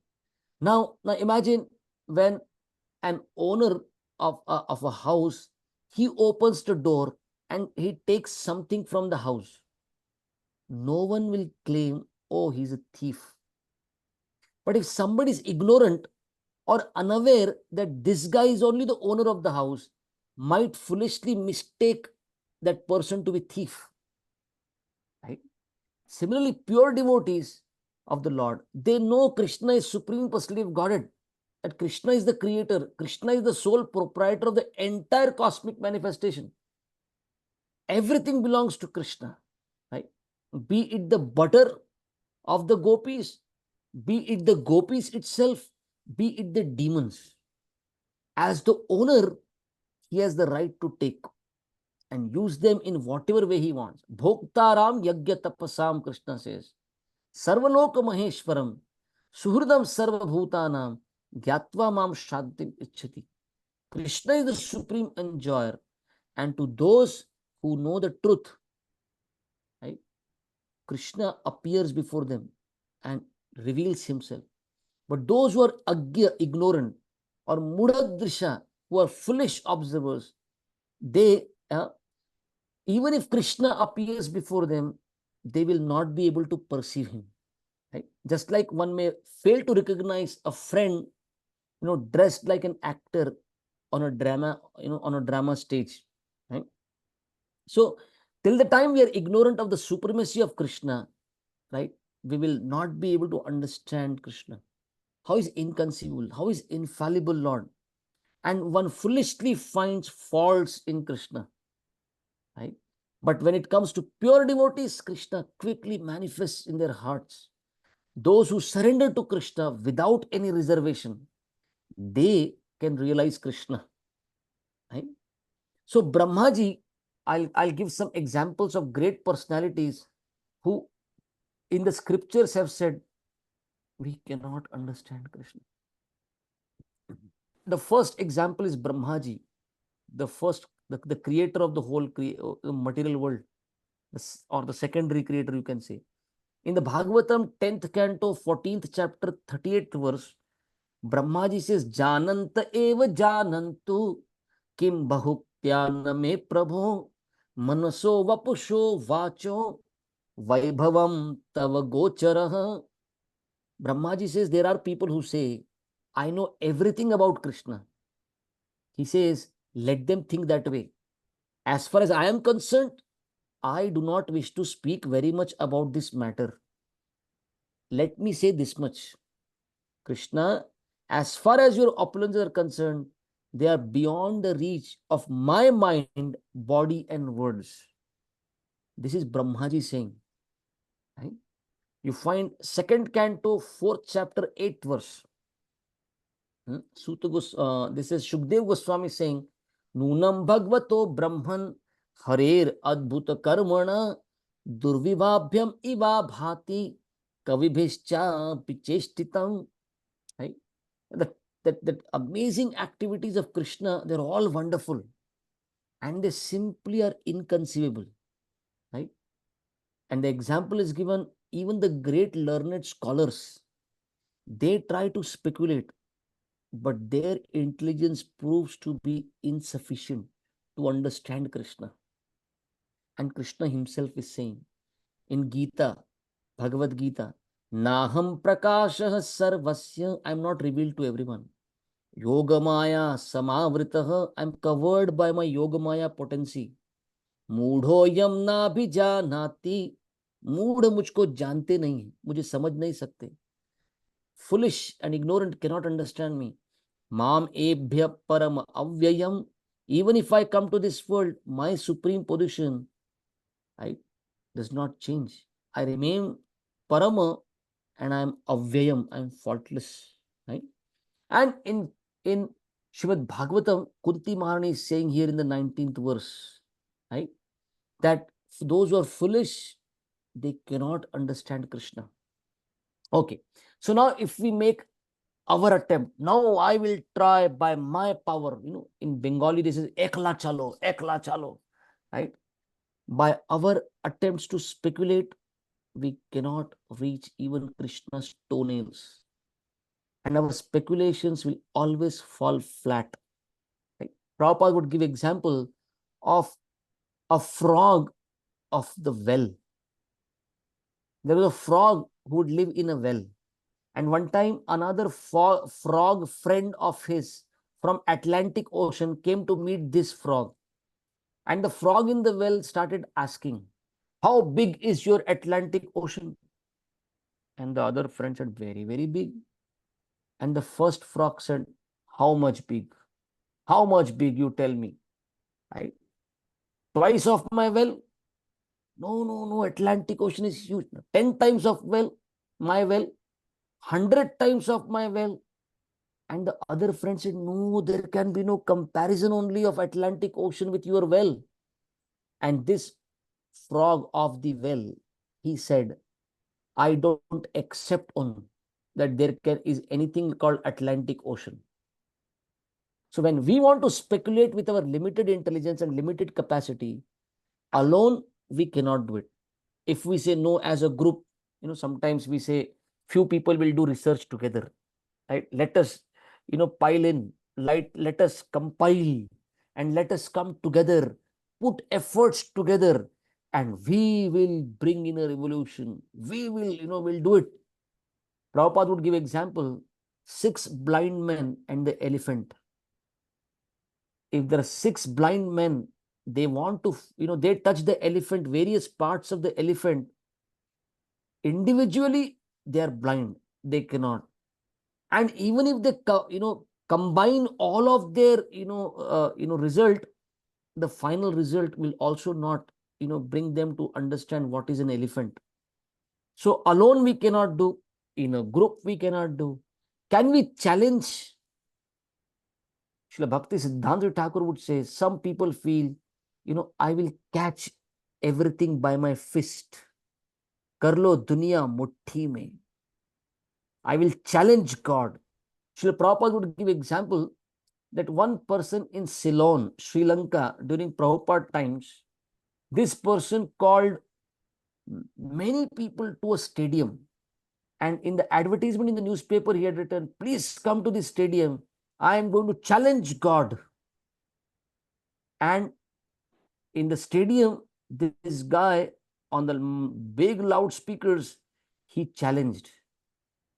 Now imagine when an owner of a house, he opens the door and he takes something from the house. No one will claim, oh, he's a thief. But if somebody is ignorant or unaware that this guy is only the owner of the house, might foolishly mistake that person to be thief. Right? Similarly, pure devotees of the Lord, they know Krishna is supreme personality of Godhead, that Krishna is the creator, Krishna is the sole proprietor of the entire cosmic manifestation. Everything belongs to Krishna. Right? Be it the butter of the gopis, be it the gopis itself, be it the demons. As the owner, he has the right to take and use them in whatever way he wants. Bhoktaram yagya tapasam, Krishna says. Sarvaloka Maheshwaram, Suhridam Sarvabhutanam, Gyatva Mam Shantim Ichchati. Krishna is the supreme enjoyer, and to those who know the truth, right, Krishna appears before them and reveals himself. But those who are ignorant or mudadrisha, who are foolish observers, they, even if Krishna appears before them, they will not be able to perceive him. Right? Just like one may fail to recognize a friend, dressed like an actor on a drama, on a drama stage. Right? So, till the time we are ignorant of the supremacy of Krishna, right, we will not be able to understand Krishna. How is inconceivable? How is infallible Lord? And one foolishly finds faults in Krishna. Right? But when it comes to pure devotees, Krishna quickly manifests in their hearts. Those who surrender to Krishna without any reservation, they can realize Krishna. Right? So Brahmaji, I'll give some examples of great personalities who in the scriptures have said, we cannot understand Krishna. The first example is Brahmaji, the creator of the whole material world, or the secondary creator, you can say. In the Bhagavatam, 10th canto, 14th chapter, 38th verse, Brahmaji says, Jananta eva janantu kim bahuktya me prabho manaso vapusho vacho vaibhavam tava gocharaha. Brahmaji says, there are people who say, I know everything about Krishna. He says, let them think that way. As far as I am concerned, I do not wish to speak very much about this matter. Let me say this much. Krishna, as far as your opulences are concerned, they are beyond the reach of my mind, body, and words. This is Brahmaji saying. Right? You find 2nd canto, 4th chapter, 8th verse. This is Shukdev Goswami saying, Nunam Bhagavato Brahman Harer Adbhuta Karmana Durvibhabhyam Iva Bhati Kavibhischa Picheshtitam. Right? That amazing activities of Krishna, they're all wonderful. And they simply are inconceivable. Right? And the example is given, even the great learned scholars, they try to speculate, but their intelligence proves to be insufficient to understand Krishna. And Krishna himself is saying in Gita, Bhagavad Gita, Naham prakashah sarvasya, I am not revealed to everyone. Yogamaya samavritah, I am covered by my Yogamaya potency. Moodhoyam na bhi janati, मूढ़ मुझको जानते नहीं, मुझे समझ नहीं सकते. Foolish and ignorant cannot understand me. Mam ebhya param avyayam. Even if I come to this world, my supreme position, right, does not change. I remain parama and I am avyayam. I am faultless. Right? And in Srimad Bhagavatam, Kuntī Maharani is saying here in the 19th verse, right, that those who are foolish, they cannot understand Krishna. Okay. So now if we make our attempt, now I will try by my power, in Bengali this is ekla chalo, right? By our attempts to speculate, we cannot reach even Krishna's toenails. And our speculations will always fall flat. Right? Prabhupada would give example of a frog of the well. There was a frog who would live in a well. And one time another frog friend of his from Atlantic Ocean came to meet this frog. And the frog in the well started asking, how big is your Atlantic Ocean? And the other friend said, very, very big. And the first frog said, how much big? How much big, you tell me? Right? Twice of my well? No, Atlantic Ocean is huge. 10 times of my well, 100 times of my well. And the other friend said, no, there can be no comparison only of Atlantic Ocean with your well. And this frog of the well, he said, I don't accept on that there is anything called Atlantic Ocean. So when we want to speculate with our limited intelligence and limited capacity, alone we cannot do it. If we say no as a group, sometimes we say few people will do research together, right? Let us, pile in, let us compile and let us come together, put efforts together, and we will bring in a revolution. We will, we'll do it. Prabhupada would give example, 6 blind men and the elephant. If there are 6 blind men, they want to, they touch the elephant, various parts of the elephant. Individually, they are blind. They cannot. And even if they, combine all of their, result, the final result will also not, bring them to understand what is an elephant. So alone we cannot do. In a group we cannot do. Can we challenge? Srila Bhakti Siddhanta Thakur would say, some people feel, I will catch everything by my fist. Karlo dunya mutti mein. I will challenge God. Srila Prabhupada would give example that one person in Ceylon, Sri Lanka, during Prabhupada times, this person called many people to a stadium, and in the advertisement in the newspaper, he had written, "Please come to this stadium. I am going to challenge God." And in the stadium, this guy on the big loudspeakers, he challenged.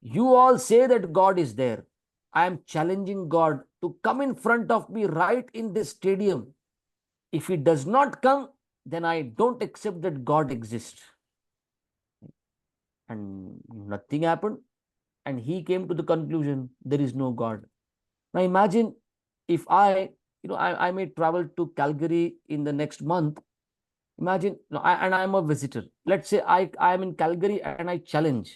You all say that God is there. I am challenging God to come in front of me right in this stadium. If he does not come, then I don't accept that God exists. And nothing happened. And he came to the conclusion there is no God. Now imagine if I may travel to Calgary in the next month. Imagine, and I'm a visitor. Let's say I am in Calgary and I challenge.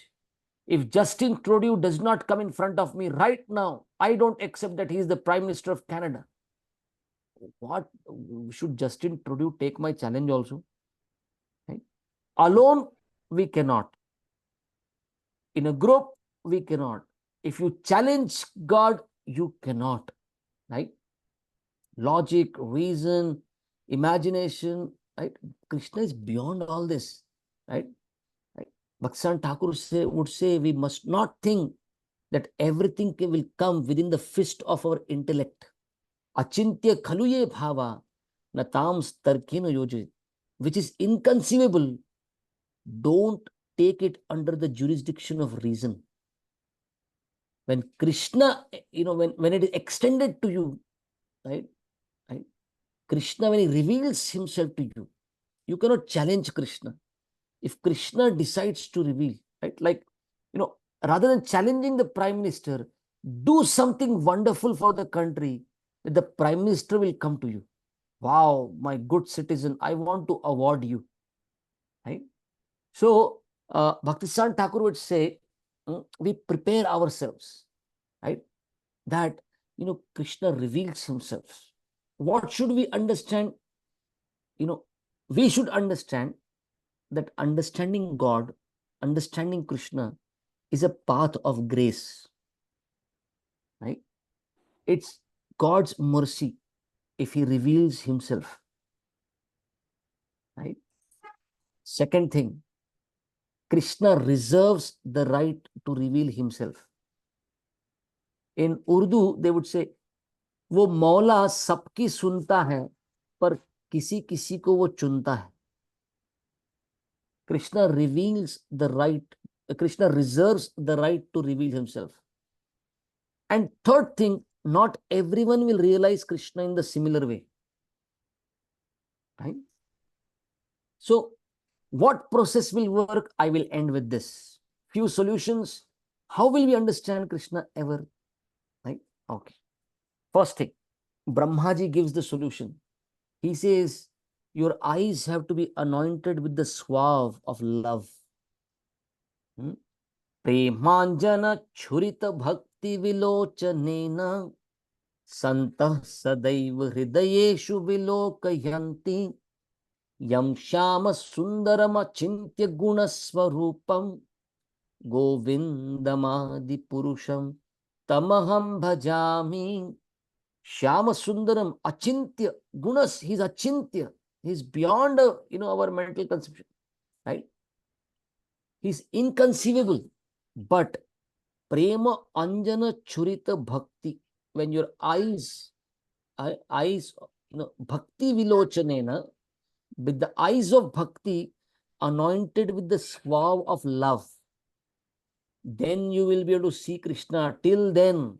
If Justin Trudeau does not come in front of me right now, I don't accept that he is the Prime Minister of Canada. What should Justin Trudeau take my challenge also? Right? Alone, we cannot. In a group, we cannot. If you challenge God, you cannot. Right? Logic, reason, imagination, right? Krishna is beyond all this. Right? Right? Bhaksan Thakur would say we must not think that everything will come within the fist of our intellect. Achintya khaluye bhava natam starkina yoji, which is inconceivable. Don't take it under the jurisdiction of reason. When Krishna, when it is extended to you, right? Right? Krishna, when he reveals himself to you, you cannot challenge Krishna. If Krishna decides to reveal, right? Like, rather than challenging the Prime Minister, do something wonderful for the country, the Prime Minister will come to you. Wow, my good citizen, I want to award you. Right? So, Bhaktisan Thakur would say, we prepare ourselves, right? That, Krishna reveals himself. What should we understand? We should understand that understanding God, understanding Krishna is a path of grace, right? It's God's mercy if he reveals himself, right? Second thing, Krishna reserves the right to reveal himself. In Urdu, they would say, वो मौला सबकी सुनता है पर किसी किसी को वो चुनता है. Krishna reveals the right, Krishna reserves the right to reveal himself. And third thing, not everyone will realize Krishna in the similar way. Right? So, what process will work? I will end with this. Few solutions. How will we understand Krishna ever? Right? Okay. First thing, Brahmaji gives the solution. He says, your eyes have to be anointed with the swab of love. Premanjana churita bhakti vilochanena santah sadaiva hridayeshu vilokayanti yam shama sundarama chintya guna swarupam govindamadi purusham tamaham bhajami. Shama Sundaram, Achintya, Gunas, he's Achintya. He's beyond our mental conception, right? He's inconceivable. But Prema Anjana Churita Bhakti, when your eyes, Bhakti Vilochanena, with the eyes of Bhakti, anointed with the swab of love, then you will be able to see Krishna. Till then,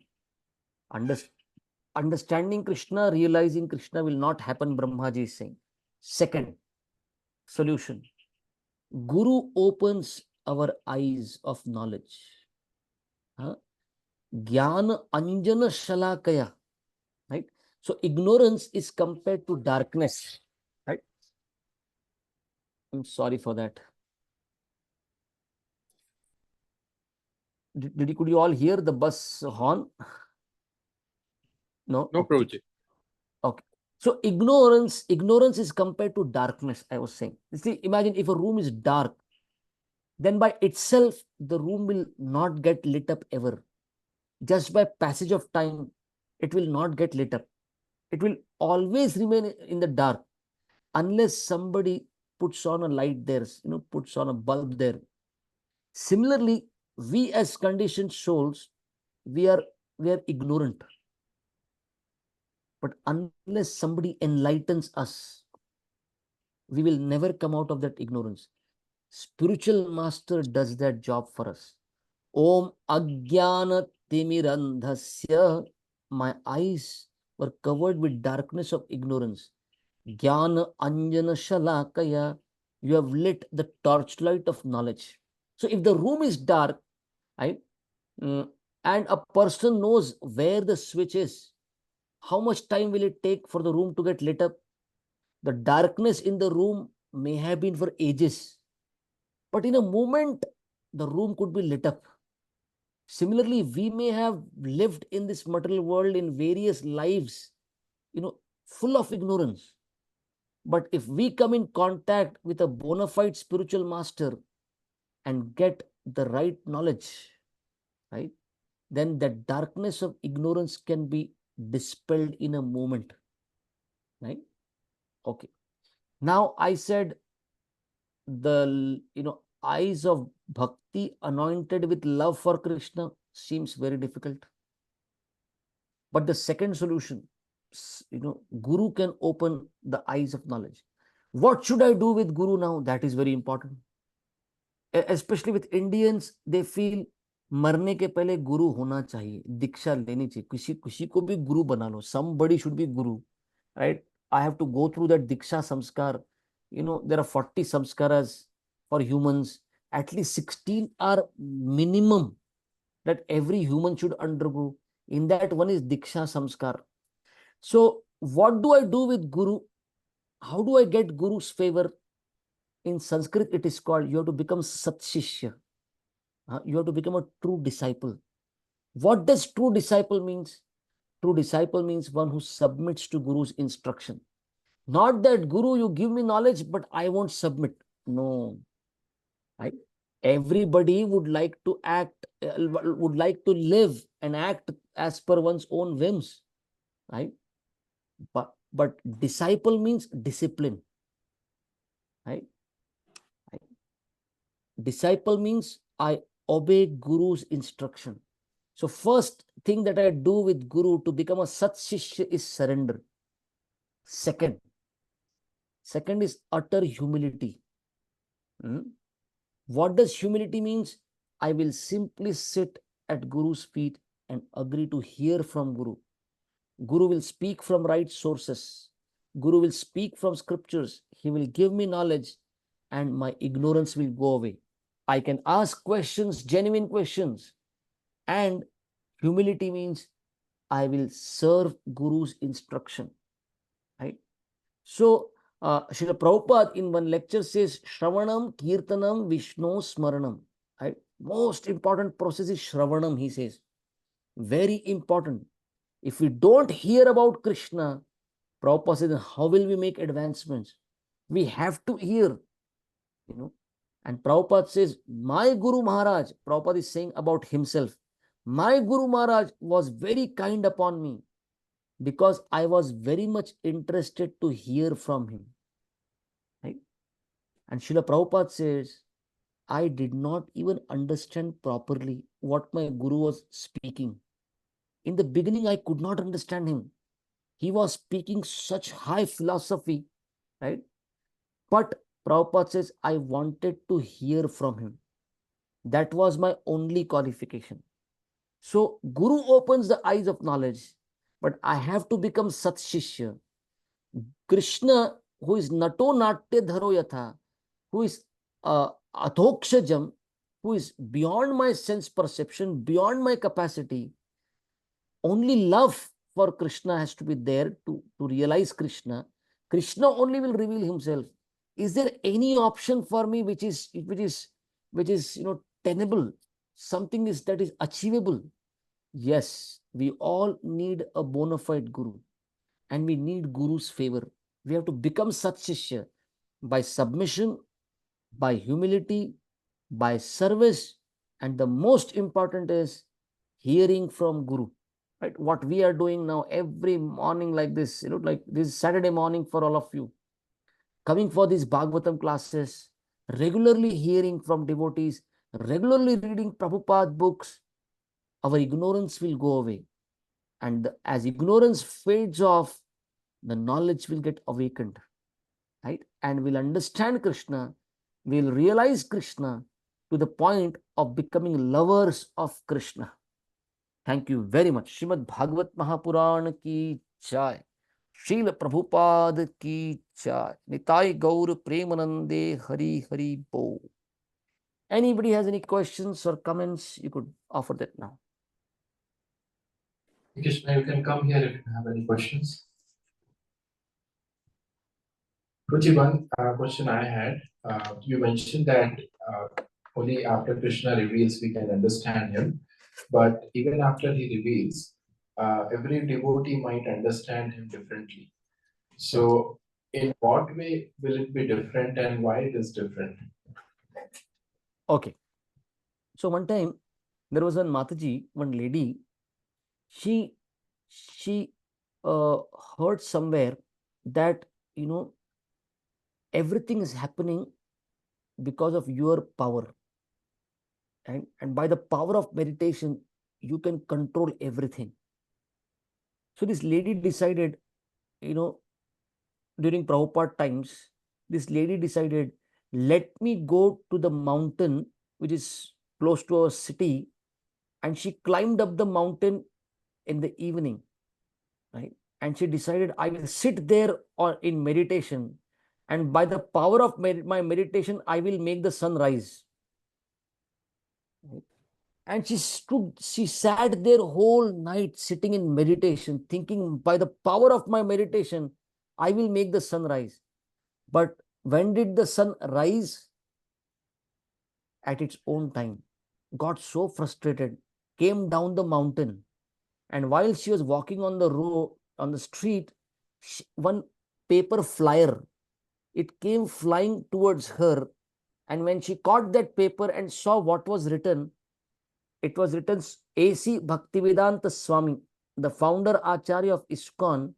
understanding Krishna, realizing Krishna will not happen, Brahmaji is saying. Second solution, Guru opens our eyes of knowledge. Jnana Anjana Shalakaya. Right? So ignorance is compared to darkness. Right? I'm sorry for that. Could you all hear the bus horn? No? No, Okay. Prabhuji. Okay. So ignorance is compared to darkness, I was saying. You see, imagine if a room is dark, then by itself, the room will not get lit up ever. Just by passage of time, it will not get lit up. It will always remain in the dark unless somebody puts on a light there, puts on a bulb there. Similarly, we as conditioned souls, we are ignorant. But unless somebody enlightens us, we will never come out of that ignorance. Spiritual master does that job for us. Om Ajnana Timirandhasya. My eyes were covered with darkness of ignorance. Jnana Anjana Shalakaya. You have lit the torchlight of knowledge. So if the room is dark, right, and a person knows where the switch is, how much time will it take for the room to get lit up? The darkness in the room may have been for ages, but in a moment, the room could be lit up. Similarly, we may have lived in this material world in various lives, full of ignorance. But if we come in contact with a bona fide spiritual master and get the right knowledge, right, then that darkness of ignorance can be dispelled in a moment, right? Okay. Now I said the eyes of bhakti anointed with love for Krishna seems very difficult. But the second solution, Guru can open the eyes of knowledge. What should I do with Guru now? That is very important. Especially with Indians, they feel मरने के पहले गुरु होना चाहिए, दीक्षा लेनी चाहिए, किसी किसी को भी गुरु बना लो, somebody should be guru, right? I have to go through that diksha samskar. There are 40 samskaras for humans. At least 16 are minimum that every human should undergo. In that, one is diksha samskar. So what do I do with guru? How do I get guru's favor? In Sanskrit, it is called, you have to become satshishya. You have to become a true disciple. What does true disciple means? True disciple means one who submits to Guru's instruction. Not that, Guru, you give me knowledge, but I won't submit. No. Right? Everybody would like to act, would like to live and act as per one's own whims. Right? But disciple means discipline. Right? Disciple means I obey Guru's instruction. So first thing that I do with Guru to become a Sat Shishya is surrender. Second is utter humility. What does humility means? I will simply sit at Guru's feet and agree to hear from Guru. Guru will speak from right sources. Guru will speak from scriptures. He will give me knowledge and my ignorance will go away. I can ask questions, genuine questions. And humility means I will serve Guru's instruction. Right? So, Srila Prabhupada in one lecture says, Shravanam, Kirtanam, Vishnu, Smaranam. Right? Most important process is Shravanam, he says. Very important. If we don't hear about Krishna, Prabhupada says, how will we make advancements? We have to hear, And Prabhupada says, my Guru Maharaj, Prabhupada is saying about himself, my Guru Maharaj was very kind upon me because I was very much interested to hear from him. Right? And Srila Prabhupada says, I did not even understand properly what my Guru was speaking. In the beginning, I could not understand him. He was speaking such high philosophy, right? But Prabhupada says, I wanted to hear from him. That was my only qualification. So, Guru opens the eyes of knowledge, but I have to become Sat Shishya. Krishna, who is Nato Natya Dharo Yatha, who is Athokshajam, who is beyond my sense perception, beyond my capacity, only love for Krishna has to be there to realize Krishna. Krishna only will reveal himself. Is there any option for me which is tenable? Something that is achievable? Yes, we all need a bona fide Guru and we need Guru's favor. We have to become Sat Shishya by submission, by humility, by service, and the most important is hearing from Guru. Right? What we are doing now every morning like this, like this Saturday morning for all of you. coming for these Bhagavatam classes, regularly hearing from devotees, regularly reading Prabhupada books, our ignorance will go away. And as ignorance fades off, the knowledge will get awakened, right? And we'll understand Krishna, we'll realize Krishna to the point of becoming lovers of Krishna. Thank you very much. Srimad Bhagavat Mahapuran ki jai. Srila Prabhupada ki jai. Nitai Gaur Premanande Hari Hari Bo. Anybody has any questions or comments, you could offer that now. Krishna, you can come here if you have any questions. Ruchi, one question I had. You mentioned that only after Krishna reveals we can understand him, but even after he reveals, every devotee might understand him differently. So, in what way will it be different, and why it is different? Okay. So one time there was one Mataji, one lady, she heard somewhere that, you know, everything is happening because of your power. And by the power of meditation, you can control everything. So this lady decided, you know, during Prabhupada times, this lady decided, let me go to the mountain, which is close to our city. And she climbed up the mountain in the evening, right? And she decided, I will sit there or in meditation. And by the power of my meditation, I will make the sun rise. Right? And she sat there whole night sitting in meditation, thinking by the power of my meditation, I will make the sun rise. But when did the sun rise? At its own time. Got so frustrated, came down the mountain. And while she was walking on the road, on the street, one paper flyer, it came flying towards her. And when she caught that paper and saw what was written, it was written A.C. Bhaktivedanta Swami, the founder Acharya of ISKCON,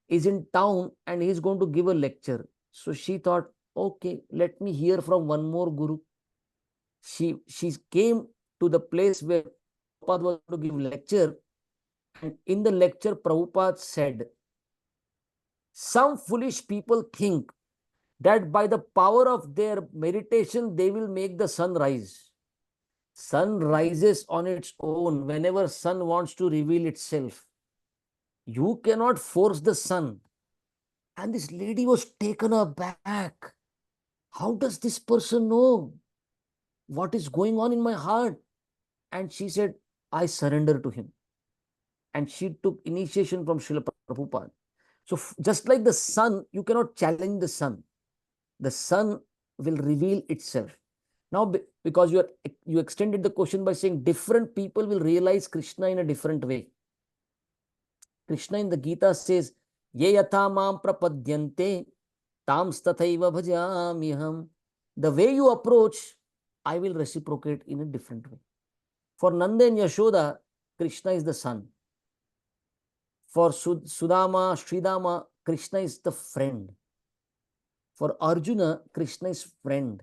is in town and he is going to give a lecture. So she thought, okay, let me hear from one more guru. She came to the place where Prabhupada was going to give lecture. And in the lecture, Prabhupada said, some foolish people think that by the power of their meditation, they will make the sun rise. Sun rises on its own whenever sun wants to reveal itself. You cannot force the sun. And this lady was taken aback. How does this person know what is going on in my heart? And she said, I surrender to him. And she took initiation from Srila Prabhupada. So just like the sun, you cannot challenge the sun. The sun will reveal itself. Now, because you extended the question by saying different people will realize Krishna in a different way. Krishna in the Gita says, Ye yatha mam prapadyante tams tathaiva bhajamiham. The way you approach, I will reciprocate in a different way. For Nanda and Yashoda, Krishna is the sun. For Sudama, Sridama, Krishna is the friend. For Arjuna, Krishna is friend.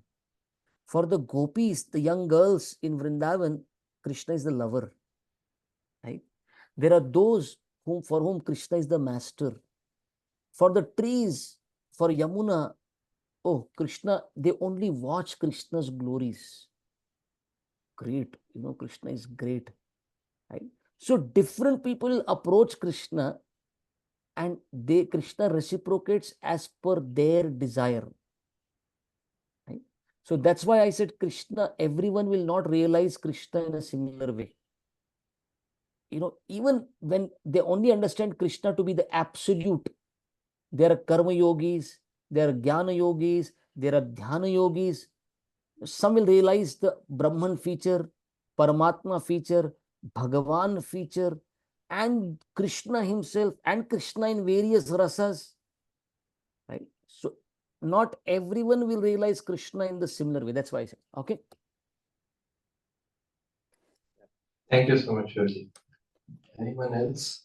For the gopis, the young girls in Vrindavan, Krishna is the lover. Right? There are those for whom Krishna is the master. For the trees, for Yamuna, oh, Krishna, they only watch Krishna's glories. Great. You know, Krishna is great. Right? So different people approach Krishna and Krishna reciprocates as per their desire. Right? So that's why I said Krishna, everyone will not realize Krishna in a similar way. You know, even when they only understand Krishna to be the absolute, there are karma yogis, there are jnana yogis, there are dhyana yogis. Some will realize the Brahman feature, Paramatma feature, Bhagavan feature, and Krishna himself, and Krishna in various rasas. Right? So not everyone will realize Krishna in the similar way. That's why I said, okay. Thank you so much, Yogi. Anyone else?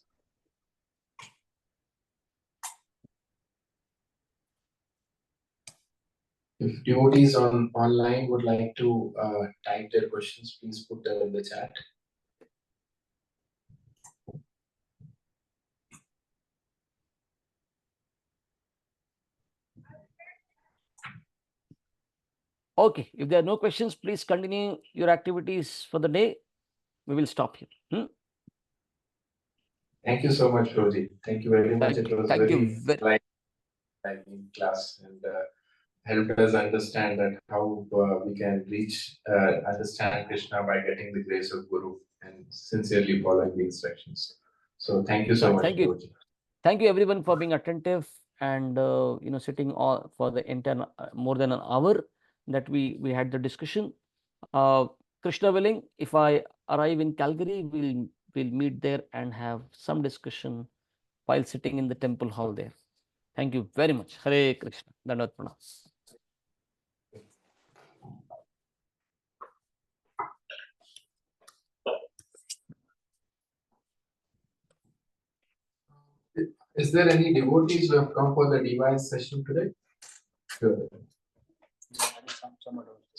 If devotees online would like to type their questions, please put them in the chat. Okay, if there are no questions, please continue your activities for the day. We will stop here. Thank you so much, Roji. Thank you very much. It was Thank you very enlightening class and helped us understand that how we can reach understand Krishna by getting the grace of Guru and sincerely following the instructions. So thank you so much, Thank you. Roji. Thank you everyone for being attentive and sitting all for the entire more than an hour that we had the discussion. Krishna willing, if I arrive in Calgary, we'll meet there and have some discussion while sitting in the temple hall there. Thank you very much. Hare Krishna. Dandavat pranam. Is there any devotees who have come for the device session today? Sure.